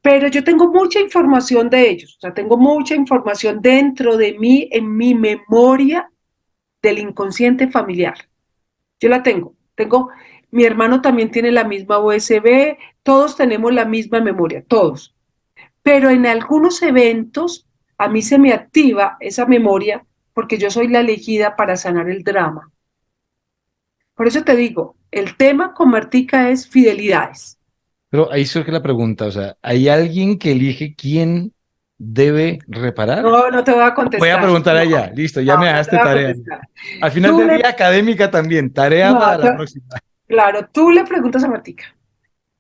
Pero yo tengo mucha información de ellos, o sea, tengo mucha información dentro de mí, en mi memoria del inconsciente familiar. Yo la tengo. Mi hermano también tiene la misma USB, todos tenemos la misma memoria, todos. Pero en algunos eventos a mí se me activa esa memoria porque yo soy la elegida para sanar el drama. Por eso te digo, el tema con Martica es fidelidades. Pero ahí surge la pregunta, o sea, ¿hay alguien que elige quién debe reparar? No, no te voy a Voy a contestar. preguntar No, allá, listo, ya me no, no te dejaste voy a tarea. contestar. Al final Tú del le, día, académica también, tarea para no, la próxima. claro, tú le preguntas a Martica,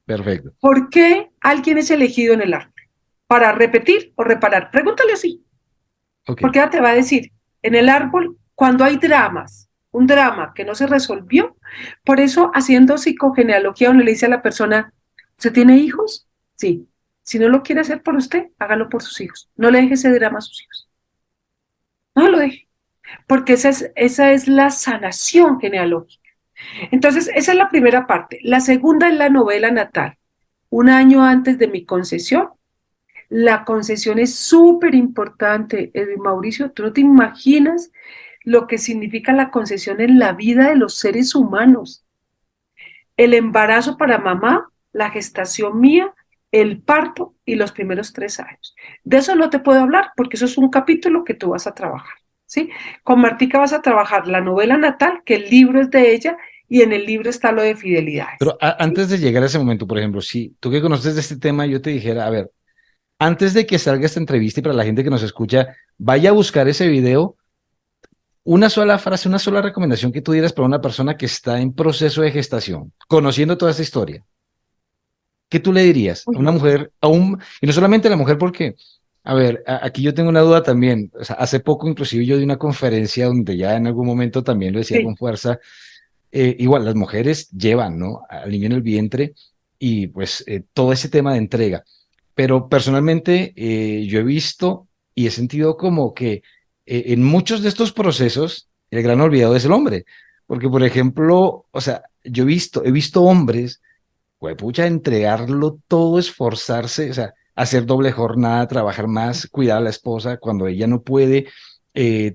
Perfecto. ¿por qué alguien es elegido en el arte? ¿Para repetir o reparar? Pregúntale así, Ok. porque ella te va a decir, en el árbol, cuando hay dramas, un drama que no se resolvió, por eso haciendo psicogenealogía uno le dice a la persona, ¿usted tiene hijos? Sí. Si no lo quiere hacer por usted, hágalo por sus hijos. No le deje ese drama a sus hijos. No lo deje, porque esa es la sanación genealógica. Entonces, esa es la primera parte. La segunda es la novela natal. Un año antes de mi concesión, la concesión es súper importante, Mauricio. Tú no te imaginas lo que significa la concesión en la vida de los seres humanos. El embarazo para mamá, la gestación mía, el parto y los primeros 3 años. De eso no te puedo hablar porque eso es un capítulo que tú vas a trabajar, ¿sí? Con Martica vas a trabajar la novela natal, que el libro es de ella y en el libro está lo de fidelidades. Pero antes de llegar a ese momento, por ejemplo, si tú que conoces de este tema, yo te dijera, a ver, antes de que salga esta entrevista y para la gente que nos escucha, vaya a buscar ese video, una sola frase, una sola recomendación que tú dieras para una persona que está en proceso de gestación, conociendo toda esta historia. ¿Qué tú le dirías a una mujer, y no solamente a la mujer, porque, a ver, aquí yo tengo una duda también. O sea, hace poco, inclusive, yo di una conferencia donde ya en algún momento también lo decía Sí, con fuerza. Igual, las mujeres llevan, ¿no? Al niño en el vientre y pues todo ese tema de entrega. Pero personalmente yo he visto y he sentido como que en muchos de estos procesos el gran olvidado es el hombre. Porque, por ejemplo, o sea, he visto hombres pucha, entregarlo todo, esforzarse, o sea, hacer doble jornada, trabajar más, cuidar a la esposa cuando ella no puede,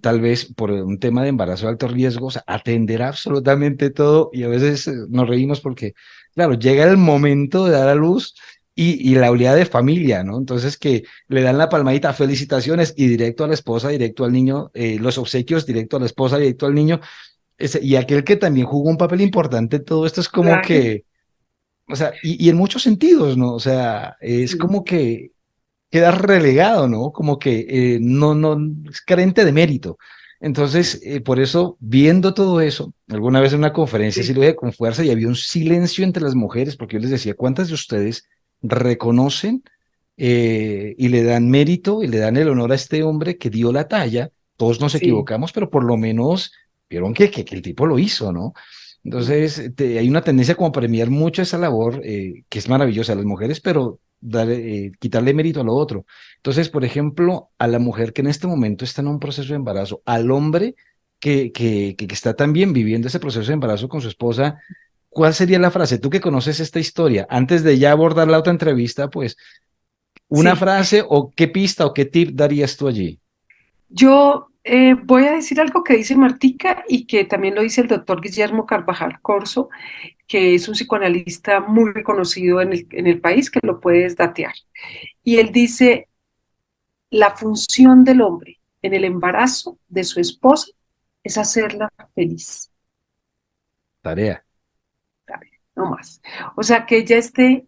tal vez por un tema de embarazo de alto riesgo, o sea, atender absolutamente todo y a veces nos reímos porque, claro, llega el momento de dar a luz y la oleada de familia, ¿no? Entonces que le dan la palmadita, felicitaciones y directo a la esposa, directo al niño, los obsequios directo a la esposa, directo al niño, y aquel que también jugó un papel importante, todo esto es como claro, que o sea, y en muchos sentidos, ¿no? O sea, es sí. como que queda relegado, ¿no? Como que no es carente de mérito. Entonces, por eso, viendo todo eso, alguna vez en una conferencia sí Sí, lo dije con fuerza y había un silencio entre las mujeres, porque yo les decía, ¿cuántas de ustedes reconocen y le dan mérito y le dan el honor a este hombre que dio la talla? Todos nos sí, equivocamos, pero por lo menos vieron que el tipo lo hizo, ¿no? Entonces, hay una tendencia como a premiar mucho esa labor, que es maravillosa a las mujeres, pero quitarle mérito a lo otro. Entonces, por ejemplo, a la mujer que en este momento está en un proceso de embarazo, al hombre que está también viviendo ese proceso de embarazo con su esposa, ¿cuál sería la frase? Tú que conoces esta historia, antes de ya abordar la otra entrevista, pues, una sí. frase o qué pista o qué tip darías tú allí. Yo voy a decir algo que dice Martica y que también lo dice el doctor Guillermo Carvajal Corso, que es un psicoanalista muy reconocido en el país, que lo puedes datear. Y él dice, la función del hombre en el embarazo de su esposa es hacerla feliz, Tarea. no más. O sea, que ella esté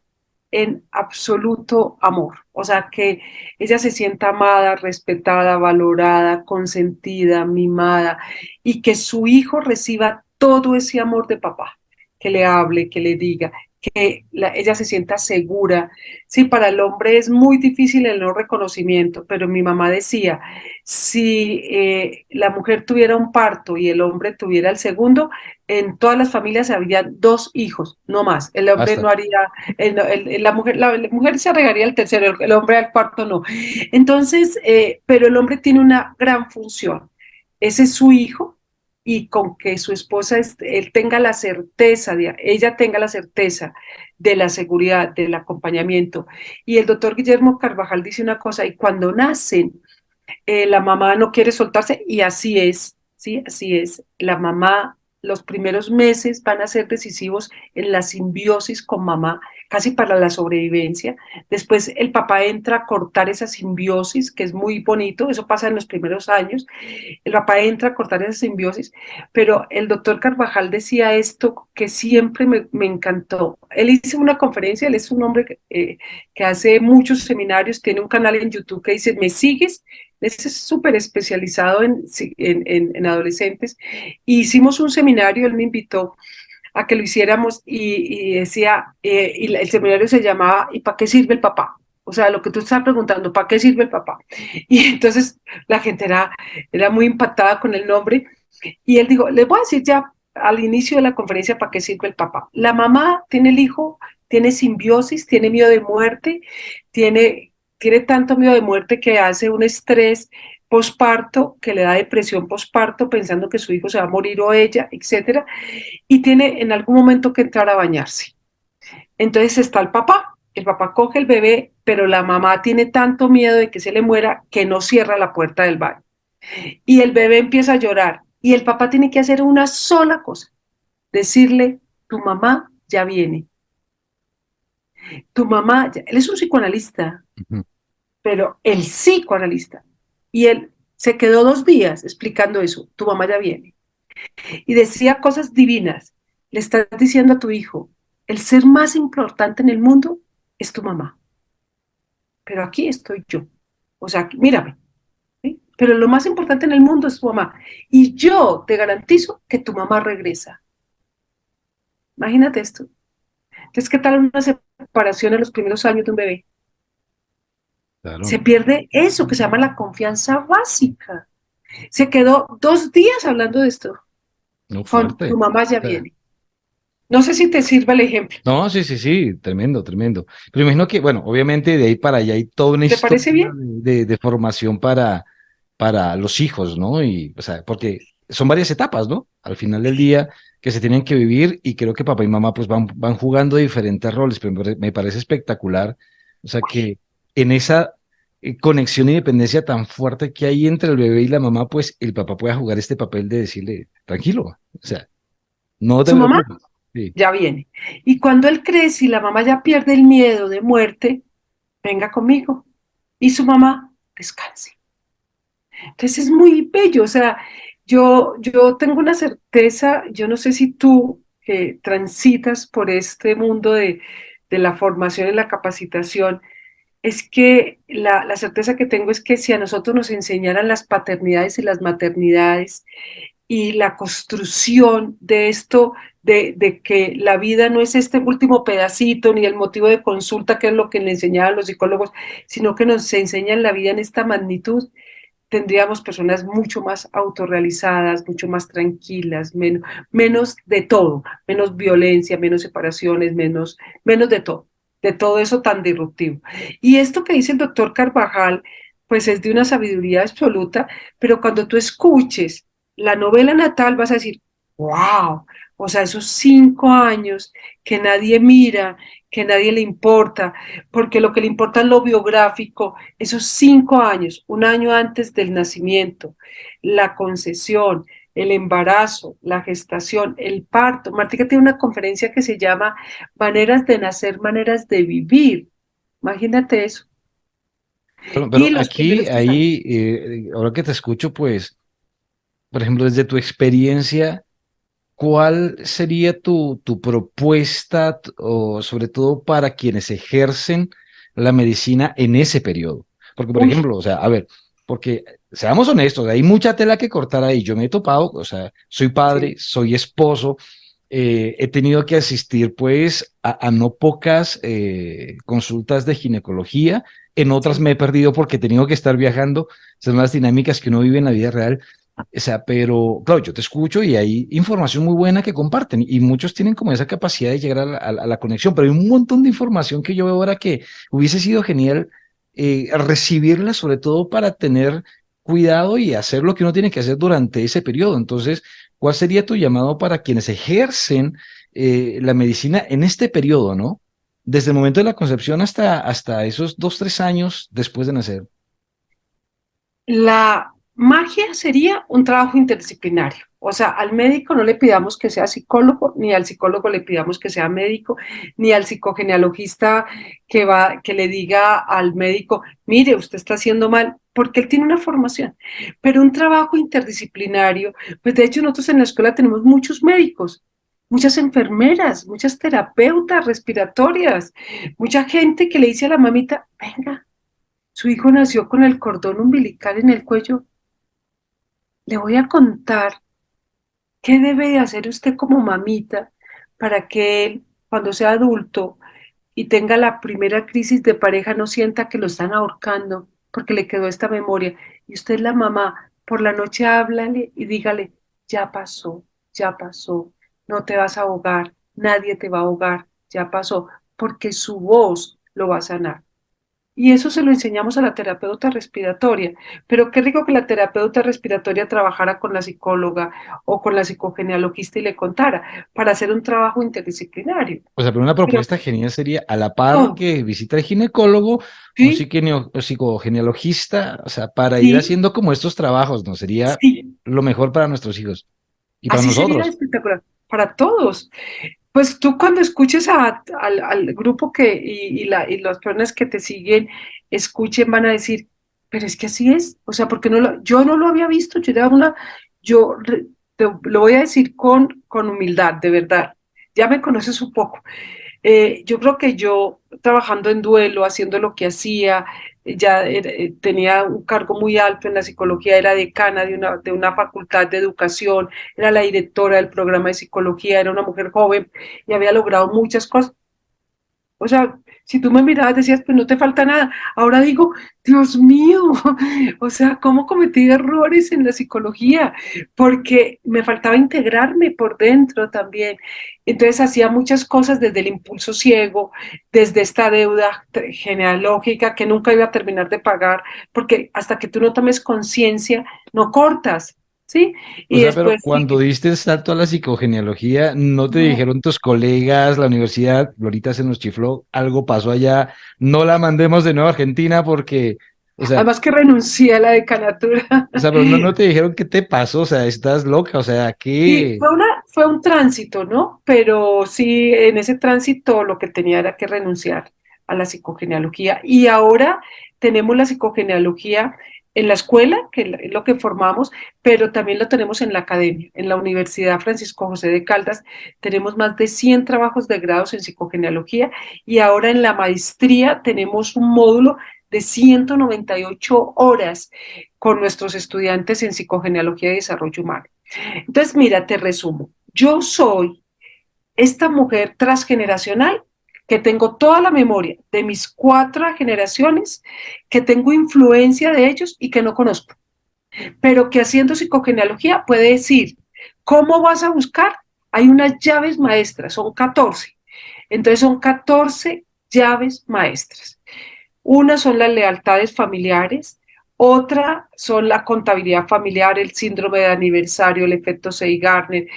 en absoluto amor, o sea, que ella se sienta amada, respetada, valorada, consentida, mimada, y que su hijo reciba todo ese amor de papá, que le hable, que le diga, que ella se sienta segura. Sí, para el hombre es muy difícil el no reconocimiento, pero mi mamá decía, si la mujer tuviera un parto y el hombre tuviera el segundo, en todas las familias habría dos hijos, no más. El hombre Basta. no haría, la mujer se arreglaría el tercero, el hombre al cuarto no. Entonces, pero el hombre tiene una gran función. Ese es su hijo y con que su esposa, él tenga la certeza, ella tenga la certeza de la seguridad, del acompañamiento. Y el doctor Guillermo Carvajal dice una cosa, y cuando nacen, la mamá no quiere soltarse y así es, ¿sí? Así es. La mamá, los primeros meses van a ser decisivos en la simbiosis con mamá, casi para la sobrevivencia. Después el papá entra a cortar esa simbiosis, que es muy bonito, eso pasa en los primeros años. El papá entra a cortar esa simbiosis, pero el doctor Carvajal decía esto que siempre me encantó. Él hizo una conferencia, él es un hombre que hace muchos seminarios, tiene un canal en YouTube que dice, ¿me sigues? Es súper especializado en adolescentes. Y hicimos un seminario, él me invitó a que lo hiciéramos y decía, y el seminario se llamaba ¿y para qué sirve el papá? O sea, lo que tú estás preguntando, ¿para qué sirve el papá? Y entonces la gente era muy impactada con el nombre y él dijo, les voy a decir ya al inicio de la conferencia para qué sirve el papá. La mamá tiene el hijo, tiene simbiosis, tiene miedo de muerte, tiene tanto miedo de muerte que hace un estrés posparto, que le da depresión posparto, pensando que su hijo se va a morir o ella, etcétera, y tiene en algún momento que entrar a bañarse. Entonces está el papá coge el bebé, pero la mamá tiene tanto miedo de que se le muera que no cierra la puerta del baño. Y el bebé empieza a llorar y el papá tiene que hacer una sola cosa, decirle, tu mamá ya viene, tu mamá, él es un psicoanalista, Ujú. pero el psicoanalista. Y él se quedó 2 días explicando eso, tu mamá ya viene. Y decía cosas divinas. Le estás diciendo a tu hijo, el ser más importante en el mundo es tu mamá, pero aquí estoy yo. O sea, mírame, ¿sí? Pero lo más importante en el mundo es tu mamá. Y yo te garantizo que tu mamá regresa. Imagínate esto. Entonces, ¿qué tal una separación en los primeros años de un bebé? Claro. Se pierde eso que se llama la confianza básica. Se quedó 2 días hablando de esto. No Con tu fuerte. mamá ya O sea, viene. No sé si te sirve el ejemplo. no, sí, sí, sí, tremendo, tremendo. Pero imagino que, bueno, obviamente de ahí para allá hay toda una ¿Te historia parece bien? de formación para los hijos, ¿no? Y, o sea, porque son varias etapas, ¿no? Al final del día que se tienen que vivir y creo que papá y mamá pues van jugando diferentes roles, pero me parece espectacular. O sea, que en esa conexión y dependencia tan fuerte que hay entre el bebé y la mamá, pues el papá pueda jugar este papel de decirle, tranquilo, o sea, no te Su mamá preocupes. Sí. ya viene. Y cuando él crece y la mamá ya pierde el miedo de muerte, venga conmigo. Y su mamá descanse. Entonces es muy bello. O sea, yo tengo una certeza, yo no sé si tú transitas por este mundo de la formación y la capacitación, es que la certeza que tengo es que si a nosotros nos enseñaran las paternidades y las maternidades y la construcción de esto, de que la vida no es este último pedacito ni el motivo de consulta, que es lo que le enseñaban los psicólogos, sino que nos enseñan la vida en esta magnitud, tendríamos personas mucho más autorrealizadas, mucho más tranquilas, menos de todo, menos violencia, menos separaciones, menos de todo eso tan disruptivo. Y esto que dice el doctor Carvajal, pues es de una sabiduría absoluta, pero cuando tú escuches la novela natal vas a decir, wow, o sea, esos 5 años que nadie mira, que nadie le importa, porque lo que le importa es lo biográfico, esos 5 años, un año antes del nacimiento, la concesión, el embarazo, la gestación, el parto. Martica tiene una conferencia que se llama Maneras de nacer, maneras de vivir. Imagínate eso. Pero Y los aquí, primeros 3 años. ahí, ahora que te escucho, pues, por ejemplo, desde tu experiencia, ¿cuál sería tu propuesta o sobre todo para quienes ejercen la medicina en ese periodo? Porque, por Uy, ejemplo, o sea, a ver, porque seamos honestos, hay mucha tela que cortar ahí. Yo me he topado, o sea, soy padre, sí, soy esposo, he tenido que asistir pues a no pocas consultas de ginecología, en otras sí. me he perdido porque he tenido que estar viajando, son las dinámicas que uno vive en la vida real. O sea, pero claro, yo te escucho y hay información muy buena que comparten y muchos tienen como esa capacidad de llegar a la conexión, pero hay un montón de información que yo veo ahora que hubiese sido genial recibirla, sobre todo para tener cuidado y hacer lo que uno tiene que hacer durante ese periodo. Entonces, ¿cuál sería tu llamado para quienes ejercen la medicina en este periodo, ¿no? Desde el momento de la concepción hasta esos 2, 3 años después de nacer. La magia sería un trabajo interdisciplinario. O sea, al médico no le pidamos que sea psicólogo, ni al psicólogo le pidamos que sea médico, ni al psicogenealogista que le diga al médico, mire, usted está haciendo mal, porque él tiene una formación. Pero un trabajo interdisciplinario, pues de hecho nosotros en la escuela tenemos muchos médicos, muchas enfermeras, muchas terapeutas respiratorias, mucha gente que le dice a la mamita, venga, su hijo nació con el cordón umbilical en el cuello. Le voy a contar qué debe de hacer usted como mamita para que él, cuando sea adulto y tenga la primera crisis de pareja, no sienta que lo están ahorcando porque le quedó esta memoria. Y usted es la mamá, por la noche háblale y dígale, ya pasó, no te vas a ahogar, nadie te va a ahogar, ya pasó, porque su voz lo va a sanar. Y eso se lo enseñamos a la terapeuta respiratoria. Pero qué rico que la terapeuta respiratoria trabajara con la psicóloga o con la psicogenealogista y le contara para hacer un trabajo interdisciplinario. O sea, pero una Pero propuesta genial sería a la par todo, que visita el ginecólogo, un sí, psicogenealogista, o sea, para ir sí, haciendo como estos trabajos, ¿no? Sería sí. lo mejor para nuestros hijos y para Así sería nosotros. espectacular para todos. Pues tú cuando escuches al grupo y las personas que te siguen, escuchen, van a decir, pero es que así es, o sea, porque yo no lo había visto, yo te lo voy a decir con humildad, de verdad, ya me conoces un poco. Yo creo que yo trabajando en duelo, haciendo lo que hacía, tenía un cargo muy alto en la psicología, era decana de una facultad de educación, era la directora del programa de psicología, era una mujer joven y había logrado muchas cosas. O sea, si tú me mirabas decías, pues no te falta nada. Ahora digo, Dios mío, o sea, ¿cómo cometí errores en la psicología? Porque me faltaba integrarme por dentro también. Entonces hacía muchas cosas desde el impulso ciego, desde esta deuda genealógica que nunca iba a terminar de pagar, porque hasta que tú no tomes conciencia, no cortas, ¿sí? O Y sea, pero después cuando sigue. diste el salto a la psicogenealogía, ¿no te No. dijeron tus colegas, la universidad, Lorita se nos chifló, algo pasó allá, no la mandemos de nuevo a Argentina porque, o sea, Además que renuncié a la decanatura. pero no te dijeron qué te pasó, o sea, estás loca, o sea, Sí, ¿qué? fue un tránsito, ¿no? Pero sí, en ese tránsito lo que tenía era que renunciar a la psicogenealogía. Y ahora tenemos la psicogenealogía en la escuela, que es lo que formamos, pero también lo tenemos en la academia. En la Universidad Francisco José de Caldas tenemos más de 100 trabajos de grados en psicogenealogía y ahora en la maestría tenemos un módulo de 198 horas con nuestros estudiantes en psicogenealogía y desarrollo humano. Entonces, mira, te resumo. Yo soy esta mujer transgeneracional que tengo toda la memoria de mis 4 generaciones, que tengo influencia de ellos y que no conozco, pero que haciendo psicogenealogía puede decir, ¿cómo vas a buscar? Hay unas llaves maestras, son 14. Entonces son 14 llaves maestras. Una son las lealtades familiares, otra son la contabilidad familiar, el síndrome de aniversario, el efecto Seygarner,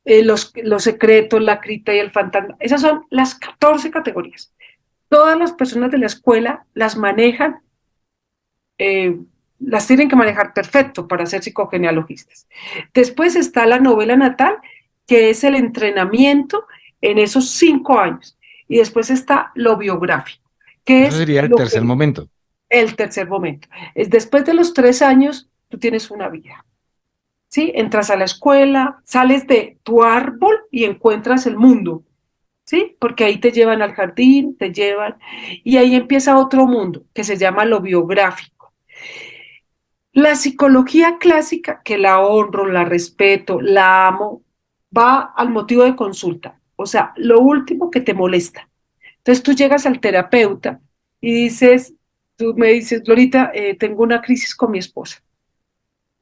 los secretos, la cripta y el fantasma. Esas son las 14 categorías. Todas las personas de la escuela las manejan, eh, las tienen que manejar perfecto para ser psicogenealogistas. Después está la novela natal, que es el entrenamiento en esos 5 años. Y después está lo biográfico, que Eso es sería el lo tercer que momento. el tercer momento. Es después de los 3 años, tú tienes una vida. ¿Sí? Entras a la escuela, sales de tu árbol y encuentras el mundo, ¿sí? Porque ahí te llevan al jardín, te llevan, y ahí empieza otro mundo que se llama lo biográfico. La psicología clásica, que la honro, la respeto, la amo, va al motivo de consulta, o sea, lo último que te molesta. Entonces tú llegas al terapeuta y dices, tú me dices, Glorita, tengo una crisis con mi esposa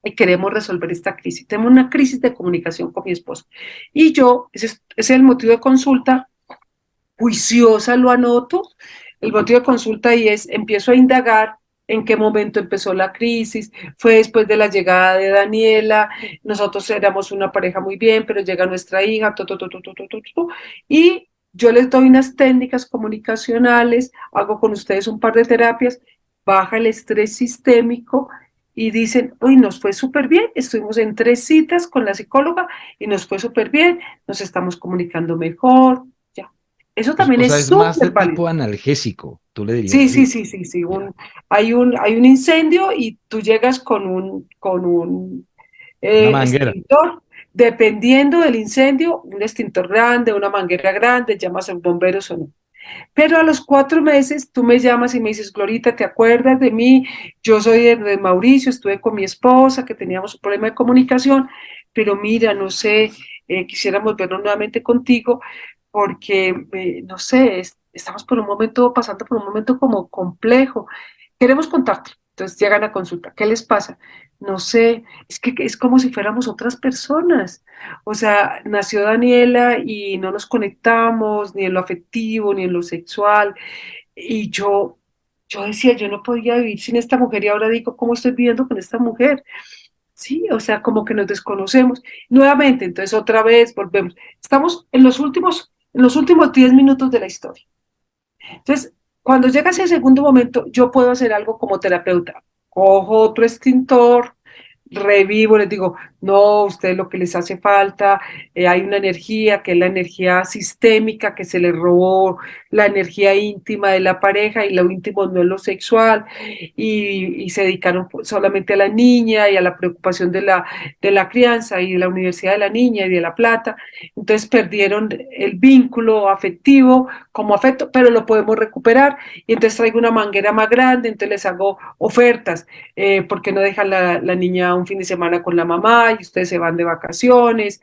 y queremos resolver esta crisis. Tenemos una crisis de comunicación con mi esposa. Y yo, ese es el motivo de consulta, juiciosa lo anoto, el motivo de consulta y es, empiezo a indagar en qué momento empezó la crisis, fue después de la llegada de Daniela, nosotros éramos una pareja muy bien, pero llega nuestra hija, y yo les doy unas técnicas comunicacionales, hago con ustedes un par de terapias, baja el estrés sistémico y dicen, uy, nos fue súper bien, estuvimos en 3 citas con la psicóloga y nos fue súper bien, nos estamos comunicando mejor, ya. Eso también O sea, es es más súper de válido. tipo analgésico, tú le dirías Sí, sí, así. sí, sí, sí. Ya. Hay un incendio y tú llegas con un Una manguera. extintor. Dependiendo del incendio, un extintor grande, una manguera grande, llamas a bomberos o no. Pero a los 4 meses tú me llamas y me dices, Glorita, ¿te acuerdas de mí? Yo soy de Mauricio, estuve con mi esposa, que teníamos un problema de comunicación, pero mira, no sé, quisiéramos vernos nuevamente contigo porque, no sé, estamos por un momento, pasando por un momento como complejo. Queremos contarte. Entonces llegan a consulta. ¿Qué les pasa? No sé, es que es como si fuéramos otras personas. O sea, nació Daniela y no nos conectamos ni en lo afectivo ni en lo sexual. Y yo decía, yo no podía vivir sin esta mujer y ahora digo, ¿cómo estoy viviendo con esta mujer? Sí, o sea, como que nos desconocemos. Nuevamente, entonces otra vez volvemos. Estamos en los últimos 10 minutos de la historia. Entonces, cuando llega ese segundo momento, yo puedo hacer algo como terapeuta. Cojo otro extintor, revivo, les digo, no, ustedes lo que les hace falta, hay una energía que es la energía sistémica que se les robó, la energía íntima de la pareja y lo íntimo no es lo sexual, y se dedicaron solamente a la niña y a la preocupación de la crianza y de la universidad de la niña y de la plata, entonces perdieron el vínculo afectivo como afecto, pero lo podemos recuperar, y entonces traigo una manguera más grande, entonces les hago ofertas, ¿por qué no dejan la niña un fin de semana con la mamá y ustedes se van de vacaciones?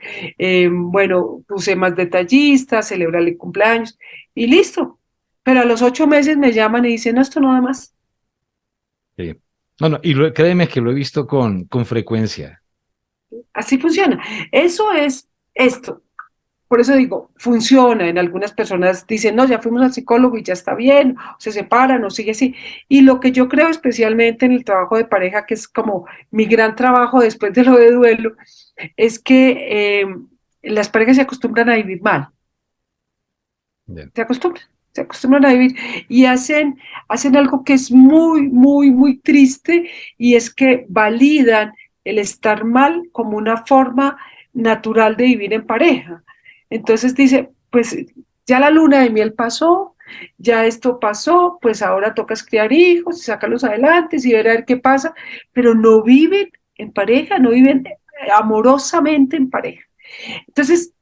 Bueno, puse más detallistas, celebrarle el cumpleaños y listo. Pero a los 8 meses me llaman y dicen, no, esto no da más. Sí. Bueno, y créeme que lo he visto con frecuencia. Así funciona. Eso es esto. Por eso digo, funciona. En algunas personas dicen, no, ya fuimos al psicólogo y ya está bien, o se separan o sigue así. Y lo que yo creo especialmente en el trabajo de pareja, que es como mi gran trabajo después de lo de duelo, es que las parejas se acostumbran a vivir mal, Bien. se acostumbran, se acostumbran a vivir y hacen algo que es muy, muy, muy triste y es que validan el estar mal como una forma natural de vivir en pareja. Entonces dice, pues ya la luna de miel pasó, ya esto pasó, pues ahora toca criar hijos y sacarlos adelante y ver a ver qué pasa, pero no viven en pareja, no viven amorosamente en pareja. Entonces,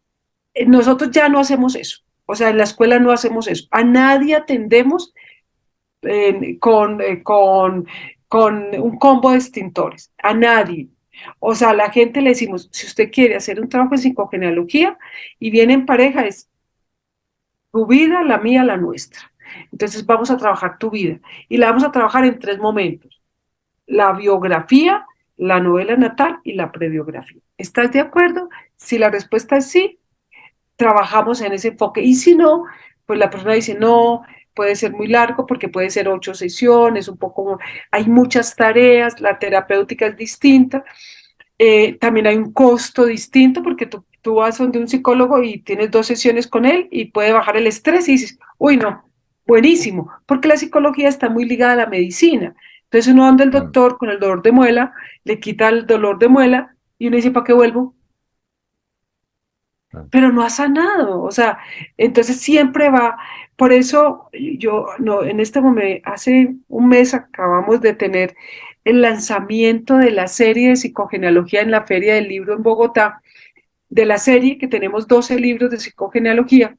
nosotros ya no hacemos eso, o sea, en la escuela no hacemos eso, a nadie atendemos con un combo de extintores, a nadie. O sea, a la gente le decimos, si usted quiere hacer un trabajo en psicogenealogía y viene en pareja, es tu vida, la mía, la nuestra. Entonces vamos a trabajar tu vida y la vamos a trabajar en 3 momentos: la biografía, la novela natal y la prebiografía. ¿Estás de acuerdo? Si la respuesta es sí, trabajamos en ese enfoque. Y si no, pues la persona dice, no, puede ser muy largo porque puede ser 8 sesiones, un poco, hay muchas tareas, la terapéutica es distinta, también hay un costo distinto porque tú vas donde un psicólogo y tienes 2 sesiones con él y puede bajar el estrés y dices, uy, no, buenísimo, porque la psicología está muy ligada a la medicina. Entonces uno va donde el Claro, doctor con el dolor de muela, le quita el dolor de muela y uno dice, ¿para qué vuelvo? claro. Pero no ha sanado, o sea, entonces siempre va, por eso yo, no, en este momento, hace un mes acabamos de tener el lanzamiento de la serie de psicogenealogía en la Feria del Libro en Bogotá, de la serie que tenemos 12 libros de psicogenealogía,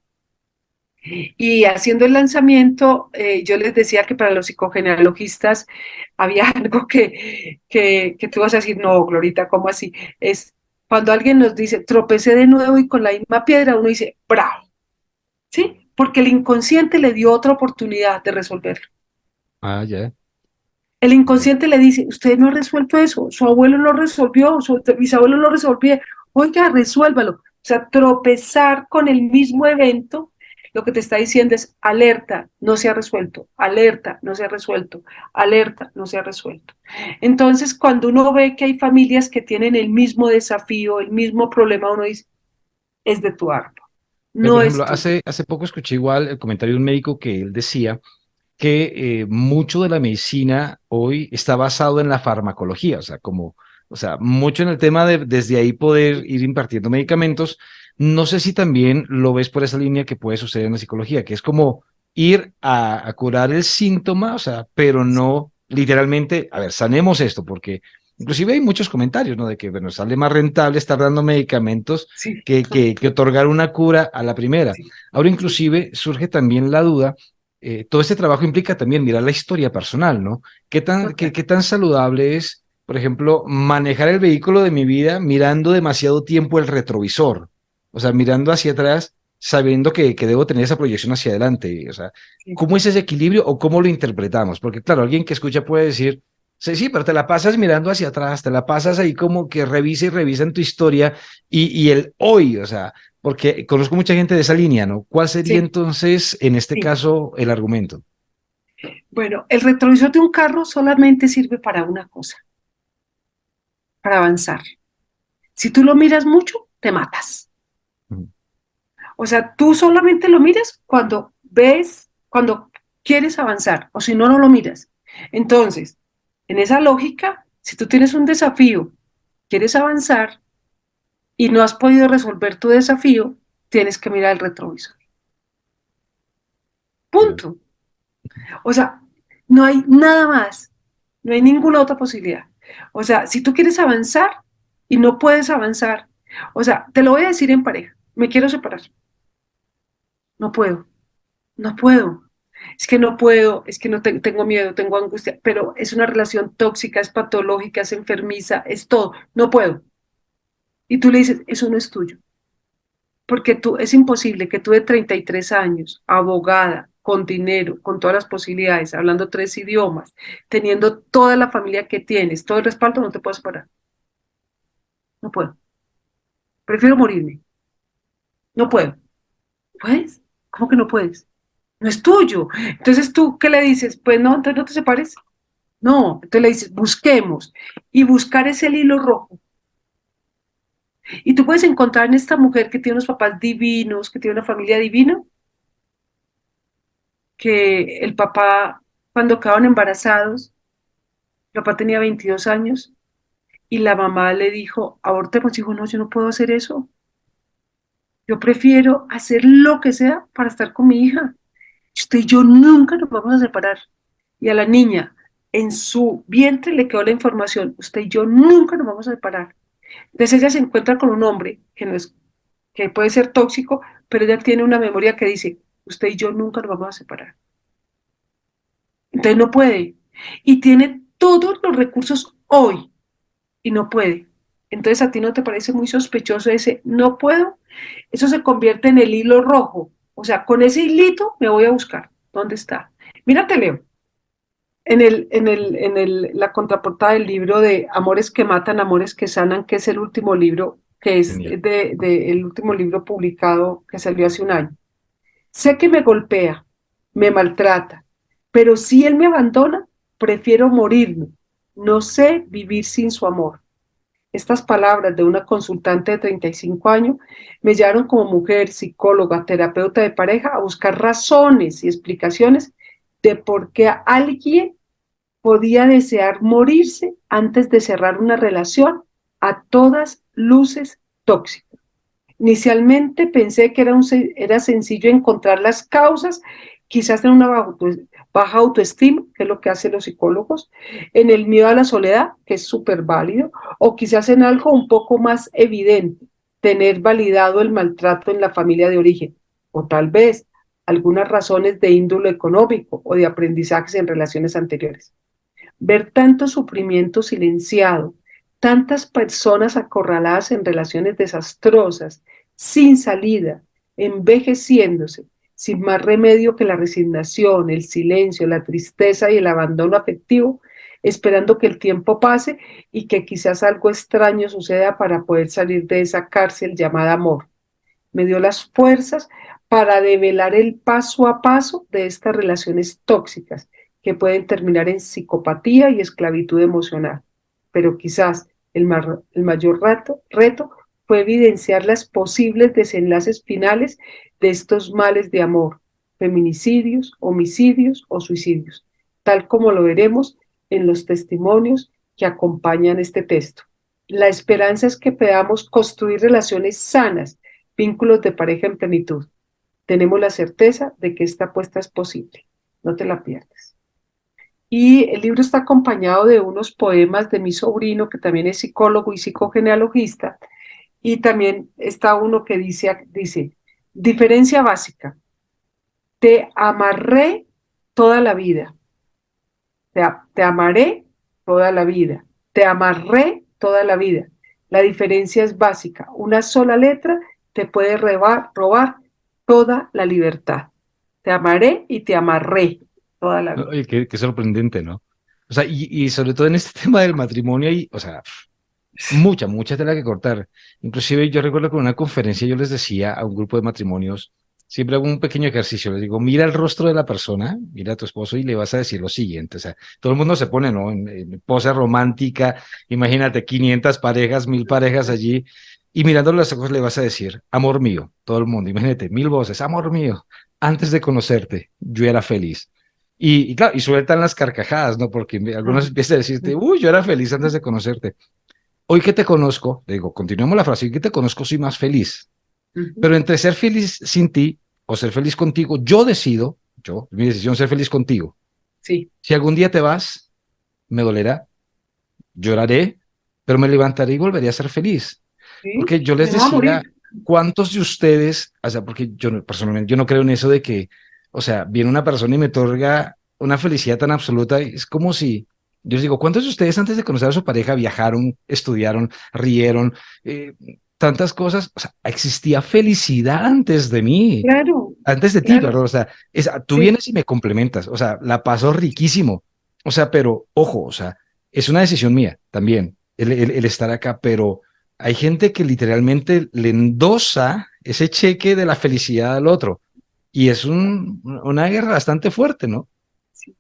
y haciendo el lanzamiento, yo les decía que para los psicogenealogistas había algo que tú vas a decir, no, Glorita, ¿cómo así? Es cuando alguien nos dice, tropecé de nuevo y con la misma piedra, uno dice, bravo, ¿sí? Porque el inconsciente le dio otra oportunidad de resolverlo. Ah, ya. El Ya. inconsciente le dice, usted no ha resuelto eso, su abuelo lo resolvió, su bisabuelo lo resolvió, oiga, resuélvalo. O sea, tropezar con el mismo evento, lo que te está diciendo es alerta, no se ha resuelto, alerta, no se ha resuelto, alerta, no se ha resuelto. Entonces, cuando uno ve que hay familias que tienen el mismo desafío, el mismo problema, uno dice, es de tu árbol, Pero, por no ejemplo, es tuyo. hace poco escuché igual el comentario de un médico que él decía que mucho de la medicina hoy está basado en la farmacología, o sea, como, o sea, mucho en el tema de desde ahí poder ir impartiendo medicamentos. No sé si también lo ves por esa línea que puede suceder en la psicología, que es como ir a curar el síntoma, o sea, pero no literalmente, a ver, sanemos esto, porque inclusive hay muchos comentarios, ¿no? De que, bueno, sale más rentable estar dando medicamentos Sí, que otorgar una cura a la primera. sí, Ahora sí, inclusive surge también la duda, todo este trabajo implica también mirar la historia personal, ¿no? total. Qué tan saludable es, por ejemplo, manejar el vehículo de mi vida mirando demasiado tiempo el retrovisor? O sea, mirando hacia atrás, sabiendo que debo tener esa proyección hacia adelante. O sea, Sí. ¿cómo es ese equilibrio o cómo lo interpretamos? Porque, claro, alguien que escucha puede decir, sí, sí, pero te la pasas mirando hacia atrás, te la pasas ahí como que revisa y revisa en tu historia y el hoy, o sea, porque conozco mucha gente de esa línea, ¿no? ¿Cuál sería Sí, entonces, en este sí. caso, el argumento? Bueno, el retrovisor de un carro solamente sirve para una cosa, para avanzar. Si tú lo miras mucho, te matas. Ujú. O sea, tú solamente lo miras cuando ves, cuando quieres avanzar, o si no, no lo miras. Entonces, en esa lógica, si tú tienes un desafío, quieres avanzar y no has podido resolver tu desafío, tienes que mirar el retrovisor. Ya. Punto. O sea, no hay nada más, no hay ninguna otra posibilidad. O sea, si tú quieres avanzar y no puedes avanzar, o sea, te lo voy a decir en pareja, me quiero separar, no puedo, no puedo. Es que no puedo, es que no tengo miedo, tengo angustia, pero es una relación tóxica, es patológica, es enfermiza, es todo, no puedo. Y tú le dices, eso no es tuyo, porque tú, es imposible que tú de 33 años, abogada, con dinero, con todas las posibilidades, hablando 3 idiomas, teniendo toda la familia que tienes, todo el respaldo, no te puedes parar. No puedo. Prefiero morirme. No puedo. ¿Puedes? ¿Cómo que no puedes? No es tuyo. Entonces tú, ¿qué le dices? Pues no, entonces no te separes. No, entonces le dices, busquemos. Y buscar es el hilo rojo. Y tú puedes encontrar en esta mujer que tiene unos papás divinos, que tiene una familia divina, que el papá, cuando quedaron embarazados, el papá tenía 22 años y la mamá le dijo, abortemos. Dijo, no, yo no puedo hacer eso. Yo prefiero hacer lo que sea para estar con mi hija. usted y yo nunca nos vamos a separar. Y a la niña, en su vientre le quedó la información, usted y yo nunca nos vamos a separar. Entonces ella se encuentra con un hombre que, no es, que puede ser tóxico, pero ella tiene una memoria que dice, usted y yo nunca nos vamos a separar. Entonces no puede. Y tiene todos los recursos hoy y no puede. Entonces a ti no te parece muy sospechoso ese no puedo. Eso se convierte en el hilo rojo. O sea, con ese hilito me voy a buscar. ¿Dónde está? Mírate, Leo. La contraportada del libro de Amores que matan, amores que sanan, que es el último libro, que es Genial. el último libro publicado que salió hace un año. Sé que me golpea, me maltrata, pero si él me abandona, prefiero morirme. No sé vivir sin su amor. Estas palabras de una consultante de 35 años me llevaron como mujer, psicóloga, terapeuta de pareja a buscar razones y explicaciones de por qué alguien podía desear morirse antes de cerrar una relación a todas luces tóxica. Inicialmente pensé que era sencillo encontrar las causas, quizás en una baja autoestima, que es lo que hacen los psicólogos, en el miedo a la soledad, que es súper válido, o quizás en algo un poco más evidente, tener validado el maltrato en la familia de origen, o tal vez algunas razones de índole económico o de aprendizajes en relaciones anteriores. Ver tanto sufrimiento silenciado, tantas personas acorraladas en relaciones desastrosas, sin salida, envejeciéndose, sin más remedio que la resignación, el silencio, la tristeza y el abandono afectivo, esperando que el tiempo pase y que quizás algo extraño suceda para poder salir de esa cárcel llamada amor. Me dio las fuerzas para develar el paso a paso de estas relaciones tóxicas que pueden terminar en psicopatía y esclavitud emocional. Pero quizás el mayor reto fue evidenciar las posibles desenlaces finales de estos males de amor, feminicidios, homicidios o suicidios, tal como lo veremos en los testimonios que acompañan este texto. La esperanza es que podamos construir relaciones sanas, vínculos de pareja en plenitud. Tenemos la certeza de que esta apuesta es posible. No te la pierdas. Y el libro está acompañado de unos poemas de mi sobrino, que también es psicólogo y psicogenealogista, y también está uno que dice, diferencia básica, te amarré toda la vida, te amaré toda la vida, te amarré toda la vida. La diferencia es básica, una sola letra te puede robar toda la libertad. Te amaré y te amarré toda la vida. Oye, qué sorprendente, ¿no? O sea, y sobre todo en este tema del matrimonio hay, o sea, mucha tela que cortar. Inclusive yo recuerdo que en una conferencia yo les decía a un grupo de matrimonios, siempre hago un pequeño ejercicio, les digo, mira el rostro de la persona, mira a tu esposo y le vas a decir lo siguiente, o sea, todo el mundo se pone, ¿no? En pose romántica, imagínate 500 parejas, 1000 parejas allí, y mirándole los ojos le vas a decir, amor mío, todo el mundo, imagínate, 1000 voces, amor mío, antes de conocerte, yo era feliz. Y claro, y sueltan las carcajadas, ¿no? Porque algunos empiezan a decirte, uy, yo era feliz antes de conocerte. Hoy que te conozco, digo, continuemos la frase, hoy que te conozco soy más feliz, pero entre ser feliz sin ti o ser feliz contigo, yo decido, mi decisión es ser feliz contigo. Sí, Si algún día te vas, me dolerá, lloraré, pero me levantaré y volveré a ser feliz. sí, Porque yo me les voy a morir. decía, ¿cuántos de ustedes, o sea, porque personalmente, yo no creo en eso de que, o sea, viene una persona y me otorga una felicidad tan absoluta, es como si, yo les digo, ¿cuántos de ustedes antes de conocer a su pareja viajaron, estudiaron, rieron, eh, tantas cosas? O sea, existía felicidad antes de mí, Claro, antes de ti, claro, perdón, o sea, tú sí. vienes y me complementas, o sea, la paso riquísimo, o sea, pero ojo, o sea, es una decisión mía también, el estar acá, pero hay gente que literalmente le endosa ese cheque de la felicidad al otro, y es una guerra bastante fuerte, ¿no? Sí.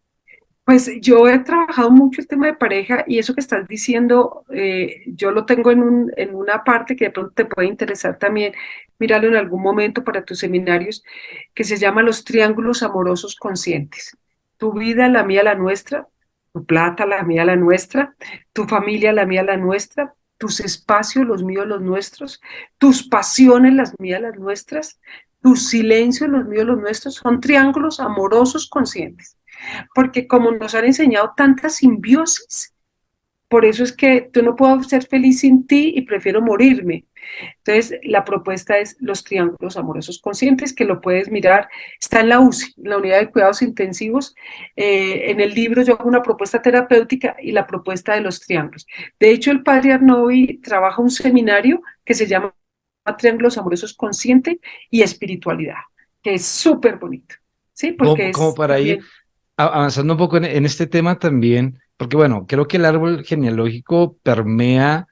Pues yo he trabajado mucho el tema de pareja y eso que estás diciendo, yo lo tengo en una parte que de pronto te puede interesar también, míralo en algún momento para tus seminarios, que se llama los triángulos amorosos conscientes. Tu vida, la mía, la nuestra, tu plata, la mía, la nuestra, tu familia, la mía, la nuestra, tus espacios, los míos, los nuestros, tus pasiones, las mías, las nuestras, Tu silencio, los míos, los nuestros, son triángulos amorosos conscientes. Porque como nos han enseñado tanta simbiosis, por eso es que yo no puedo ser feliz sin ti y prefiero morirme. Entonces, la propuesta es los triángulos amorosos conscientes, que lo puedes mirar, está en la UCI, en la Unidad de Cuidados Intensivos. En el libro yo hago una propuesta terapéutica y la propuesta de los triángulos. De hecho, el padre Arnovi trabaja un seminario que se llama Triángulos Amorosos Consciente y Espiritualidad, que es súper bonito, ¿sí? Porque Como es para ir también, avanzando un poco en este tema también, porque bueno, creo que el árbol genealógico permea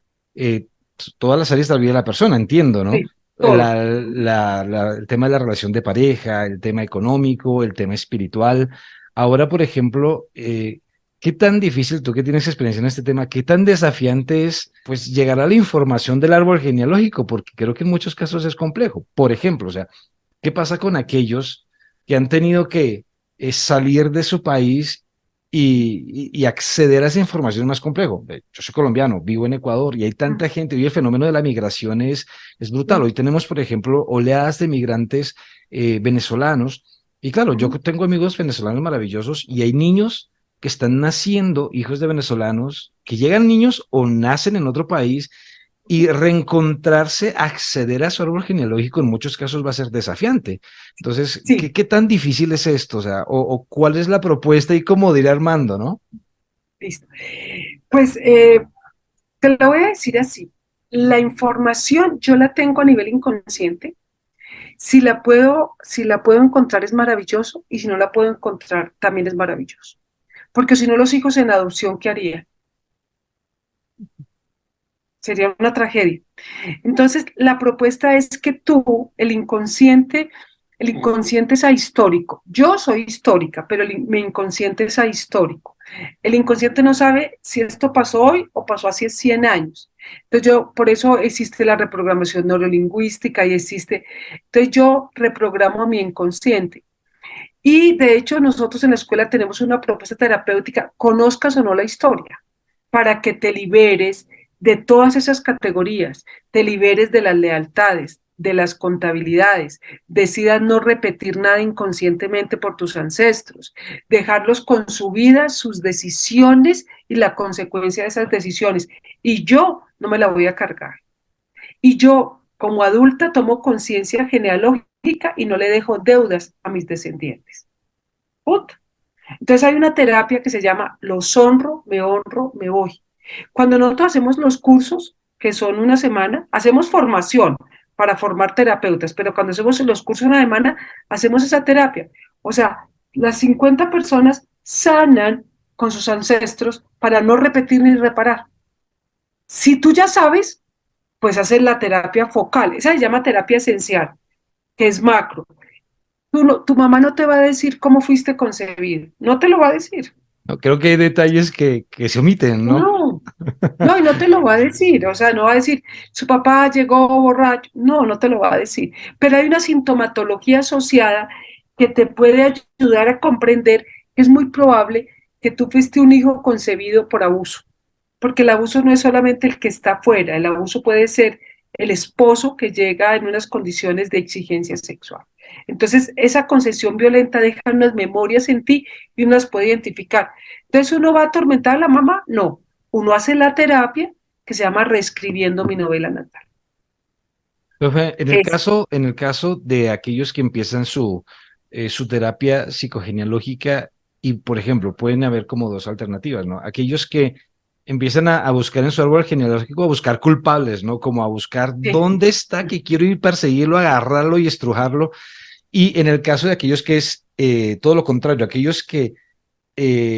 todas las áreas de la vida de la persona, entiendo, ¿no? sí, todo. El tema de la relación de pareja, el tema económico, el tema espiritual. Ahora, por ejemplo, ¿qué tan difícil, tú que tienes experiencia en este tema, qué tan desafiante es, pues, llegar a la información del árbol genealógico? Porque creo que en muchos casos es complejo. Por ejemplo, o sea, ¿qué pasa con aquellos que han tenido que salir de su país y acceder a esa información más complejo? Yo soy colombiano, vivo en Ecuador y hay tanta gente, y el fenómeno de la migración es brutal. Hoy tenemos, por ejemplo, oleadas de migrantes venezolanos. Y claro, yo tengo amigos venezolanos maravillosos y hay niños que están naciendo, hijos de venezolanos, que llegan niños o nacen en otro país y reencontrarse, acceder a su árbol genealógico en muchos casos va a ser desafiante. Entonces, Sí, qué tan difícil es esto? O sea, o cuál es la propuesta y cómo dirá Armando, ¿no? listo. Pues te lo voy a decir así. La información yo la tengo a nivel inconsciente. Si la puedo encontrar es maravilloso y si no la puedo encontrar también es maravilloso. Porque si no los hijos en adopción, ¿qué haría? Sería una tragedia. Entonces, la propuesta es que tú, el inconsciente es ahistórico. Yo soy histórica, pero mi inconsciente es ahistórico. El inconsciente no sabe si esto pasó hoy o pasó hace 100 años. Entonces, por eso existe la reprogramación neurolingüística y existe. Entonces, yo reprogramo a mi inconsciente. Y de hecho, nosotros en la escuela tenemos una propuesta terapéutica, conozcas o no la historia, para que te liberes de todas esas categorías, te liberes de las lealtades, de las contabilidades, decidas no repetir nada inconscientemente por tus ancestros, dejarlos con su vida, sus decisiones y la consecuencia de esas decisiones. Y yo no me la voy a cargar. Y yo, como adulta, tomo conciencia genealógica y no le dejo deudas a mis descendientes. Punto. Entonces hay una terapia que se llama los honro, me voy. Cuando nosotros hacemos los cursos, que son una semana, hacemos formación para formar terapeutas, pero cuando hacemos los cursos una semana, hacemos esa terapia. O sea, las 50 personas sanan con sus ancestros para no repetir ni reparar. Si tú ya sabes, pues haces la terapia focal, esa se llama terapia esencial, que es macro. Tu mamá no te va a decir cómo fuiste concebido, no te lo va a decir. No, creo que hay detalles que se omiten, ¿no? No, no, y no te lo va a decir, o sea, no va a decir, su papá llegó borracho, no, no te lo va a decir, pero hay una sintomatología asociada que te puede ayudar a comprender que es muy probable que tú fuiste un hijo concebido por abuso, porque el abuso no es solamente el que está afuera, el abuso puede ser el esposo que llega en unas condiciones de exigencia sexual. Entonces, esa concesión violenta deja unas memorias en ti y uno las puede identificar. Entonces, ¿uno va a atormentar a la mamá? No. Uno hace la terapia que se llama Reescribiendo mi novela natal. Profe, Es, en el caso de aquellos que empiezan su terapia psicogenealógica y, por ejemplo, pueden haber como dos alternativas, ¿no? Aquellos que empiezan a buscar en su árbol genealógico, a buscar culpables, ¿no? Como a buscar sí, dónde está, que quiero ir perseguirlo, agarrarlo y estrujarlo. Y en el caso de aquellos que es todo lo contrario, aquellos que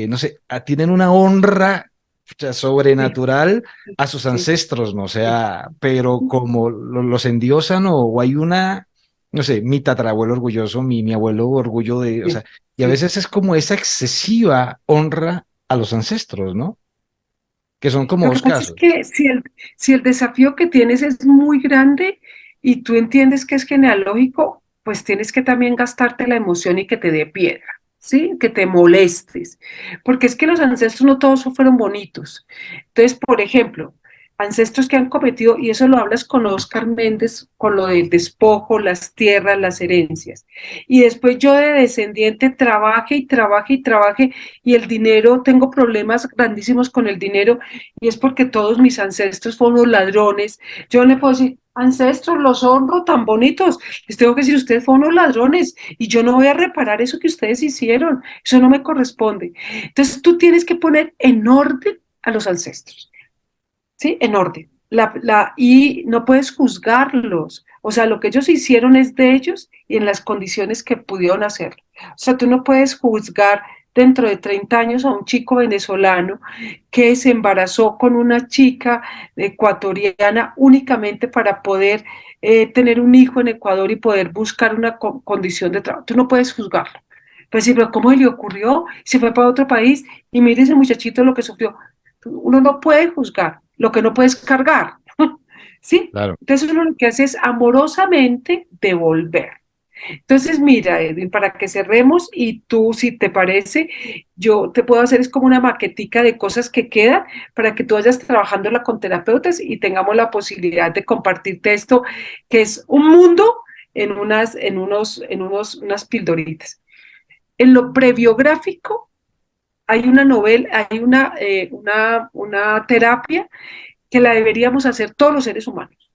no sé, tienen una honra sí, sobrenatural a sus sí, ancestros, ¿no? O sí, sea, pero como los endiosan o hay una, no sé, mi tatarabuelo orgulloso, mi abuelo orgullo de, o sí, sea, y a sí. veces es como esa excesiva honra a los ancestros, ¿no? Que son como Lo que dos pasa es casos. que si el desafío que tienes es muy grande y tú entiendes que es genealógico, pues tienes que también gastarte la emoción y que te dé piedra, ¿sí? Que te molestes. Porque es que los ancestros no todos fueron bonitos. Entonces, por ejemplo, ancestros que han cometido, y eso lo hablas con Oscar Méndez, con lo del despojo, las tierras, las herencias. Y después yo de descendiente trabaje y trabaje y trabaje, y el dinero, tengo problemas grandísimos con el dinero, y es porque todos mis ancestros fueron los ladrones. Yo no le puedo decir, ancestros, los honro, tan bonitos. Les tengo que decir, ustedes fueron los ladrones, y yo no voy a reparar eso que ustedes hicieron. Eso no me corresponde. Entonces tú tienes que poner en orden a los ancestros. ¿Sí? En orden. Y no puedes juzgarlos. O sea, lo que ellos hicieron es de ellos y en las condiciones que pudieron hacerlo. O sea, tú no puedes juzgar dentro de 30 años a un chico venezolano que se embarazó con una chica ecuatoriana únicamente para poder tener un hijo en Ecuador y poder buscar una condición de trabajo. Tú no puedes juzgarlo. Pues sí, pero ¿cómo le ocurrió? Se fue para otro país y mire ese muchachito lo que sufrió. Uno no puede juzgar, lo que no puede es cargar, ¿sí? Claro. Entonces uno lo que hace es amorosamente devolver. Entonces, mira, Edwin, para que cerremos y tú, si te parece, yo te puedo hacer es como una maquetica de cosas que quedan para que tú vayas trabajándola con terapeutas y tengamos la posibilidad de compartirte esto, que es un mundo unas pildoritas. En lo prebiográfico, hay una novela, hay una terapia que la deberíamos hacer todos los seres humanos,